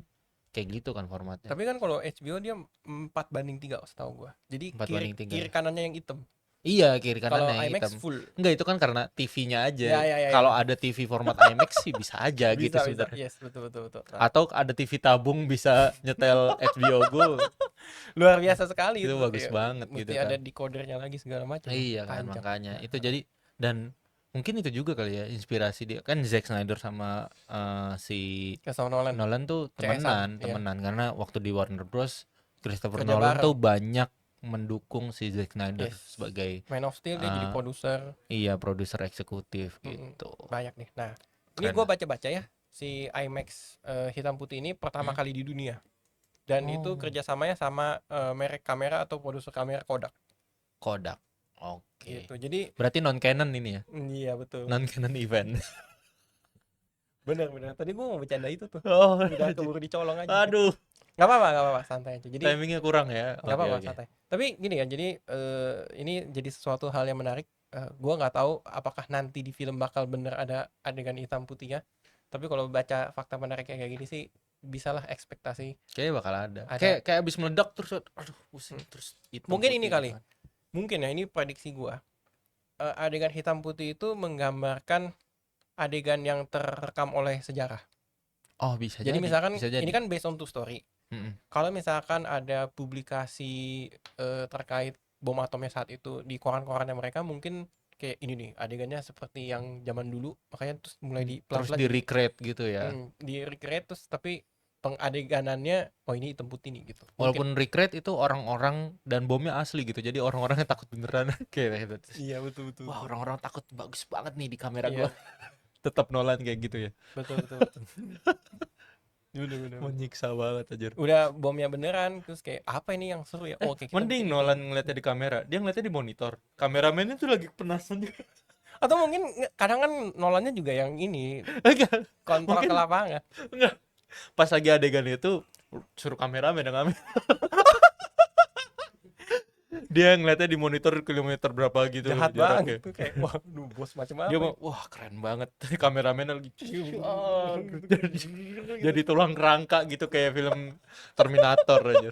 kayak gitu kan formatnya. Tapi kan kalau HBO dia 4:3 setahu gua. Jadi 4:3. kiri kanannya yang hitam. Iya, kiri Kalau kanannya IMAX hitam. full. Enggak, itu kan karena TV-nya aja. Ya. Kalau ada TV format IMAX sih bisa aja gitu Bisa. sebenarnya. Yes, betul. Nah, Atau ada TV tabung bisa nyetel HBO Go. luar biasa sekali Itu itu. bagus banget mesti gitu ada kan. decodernya lagi segala macam. Iya kan, Panjang. makanya. Itu jadi, dan mungkin itu juga kali ya inspirasi dia. Kan Zack Snyder sama si Christopher Nolan tuh CS-an, temenan karena waktu di Warner Bros. Christopher Kerja Nolan bareng. tuh banyak mendukung si Zack Snyder Yes. sebagai Man of Steel dia jadi produser. iya, produser eksekutif gitu. Banyak nih. Nah, ini Keren gue lah. baca-baca ya. Si IMAX hitam putih ini pertama kali di dunia. Dan itu kerjasamanya sama merek kamera atau produser kamera Kodak. Oke. Gitu. Jadi Berarti non canon ini ya? iya betul. Non canon event. Bener. Tadi gue mau bercanda itu tuh. Oh, Udah keburu dicolong aja. aduh. Gak apa-apa, santai aja. Jadi Timingnya kurang ya. nggak apa-apa, santai. Tapi gini ya, jadi ini jadi sesuatu hal yang menarik. Gue nggak tahu apakah nanti di film bakal bener ada adegan hitam putihnya. Tapi kalau baca fakta menarik kayak gini sih, bisalah ekspektasi. Kayaknya bakal ada. Ada. Kayak abis meledak terus, aduh pusing terus. hitam Mungkin putih ini kali. gitu kan. Mungkin ya, ini prediksi gue. Adegan hitam putih itu menggambarkan adegan yang terekam oleh sejarah. Oh, bisa Jadi misalkan bisa jadi. ini kan based on true story. Kalau misalkan ada publikasi terkait bom atomnya saat itu di koran-korannya mereka, mungkin kayak ini nih adegannya seperti yang zaman dulu, makanya terus mulai terus di recreate gitu ya. di recreate terus tapi pengadeganannya ini hitam putih nih gitu. Walaupun recreate itu orang-orang dan bomnya asli gitu, jadi orang-orangnya takut beneran kayak gitu. Iya betul. Wah, orang-orang takut bagus banget nih di kamera Iya. gua. Tetap Nolan kayak gitu ya. Betul. Bener. Menyiksa banget anjir. Udah bomnya beneran, terus kayak apa ini yang seru ya? Oke, kita Mending bikin itu. Nolan ngeliatnya di kamera, dia ngeliatnya di monitor. Kameramennya tuh lagi penasaran juga. Atau mungkin kadang kan Nolannya juga yang ini Enggak, kontrol mungkin ke lapangan. enggak. Pas lagi adegan itu suruh kameramen yang ngambil. Dia ngeliatnya di monitor kilometer berapa gitu Jahat jaraknya. banget tuh kayak waduh bos macam apa. Dia ya? mau, wah keren banget. Kameramennya lagi jadi tulang kerangka gitu kayak film Terminator aja.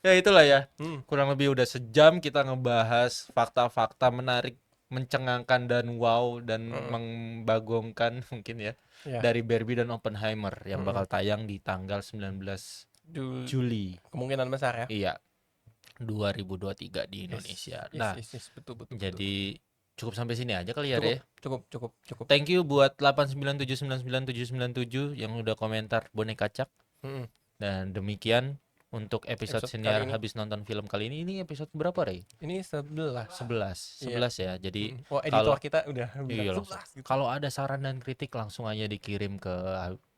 Ya itulah ya. Hmm, Kurang lebih udah sejam kita ngebahas fakta-fakta menarik, mencengangkan dan wow dan hmm, membagongkan mungkin ya ya. dari Barbie dan Oppenheimer yang Hmm. bakal tayang di tanggal 19 Dul- Juli. Kemungkinan besar ya. Iya, 2023 di Indonesia. Yes, Nah, yes, betul. jadi cukup sampai sini aja kali ya, Cukup, Re. cukup. Thank you buat 897999797 yang udah komentar boneka cak. Hmm. Dan demikian untuk episode Episode senior kali ini. habis nonton film kali ini. Ini episode berapa, Rey? Ini 11. 11 ya. Jadi Wah, editor kalau kita udah iya bilang langsung. 11 gitu. Kalau ada saran dan kritik langsung aja dikirim ke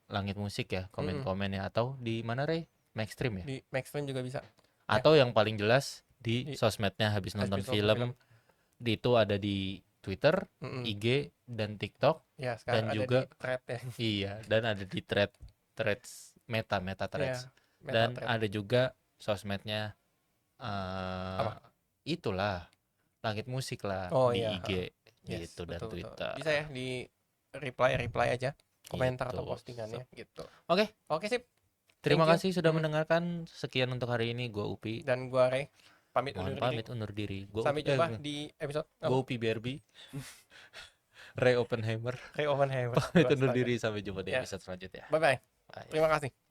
Langit Musik ya, komen-komen ya, atau di mana, Rey? Maxstream ya? Di Maxstream juga bisa. Atau yang paling jelas di Di- sosmednya habis nonton Habis nonton film. film. Itu ada di Twitter, Mm-mm. IG dan TikTok. Ya, sekarang Dan ada juga di thread ya. Iya, dan ada di threads meta threads. Meta Dan thread. ada juga sosmednya Apa? itulah Langit Musik lah Oh, di iya, IG Yes, gitu dan betul. Twitter. Bisa ya di reply aja komentar atau Gitu. postingannya gitu. Oke, Oke sip. terima Thank you. kasih sudah mendengarkan. Sekian untuk hari ini. Gua Upi. Dan gua Ray pamit Mohon undur diri. pamit undur diri. Sampai jumpa di episode Gua Upi BRB. Ray Oppenheimer. Ray Oppenheimer. Pamit undur diri, sampai jumpa di Ya. episode selanjutnya. Bye bye. Bye. Terima kasih.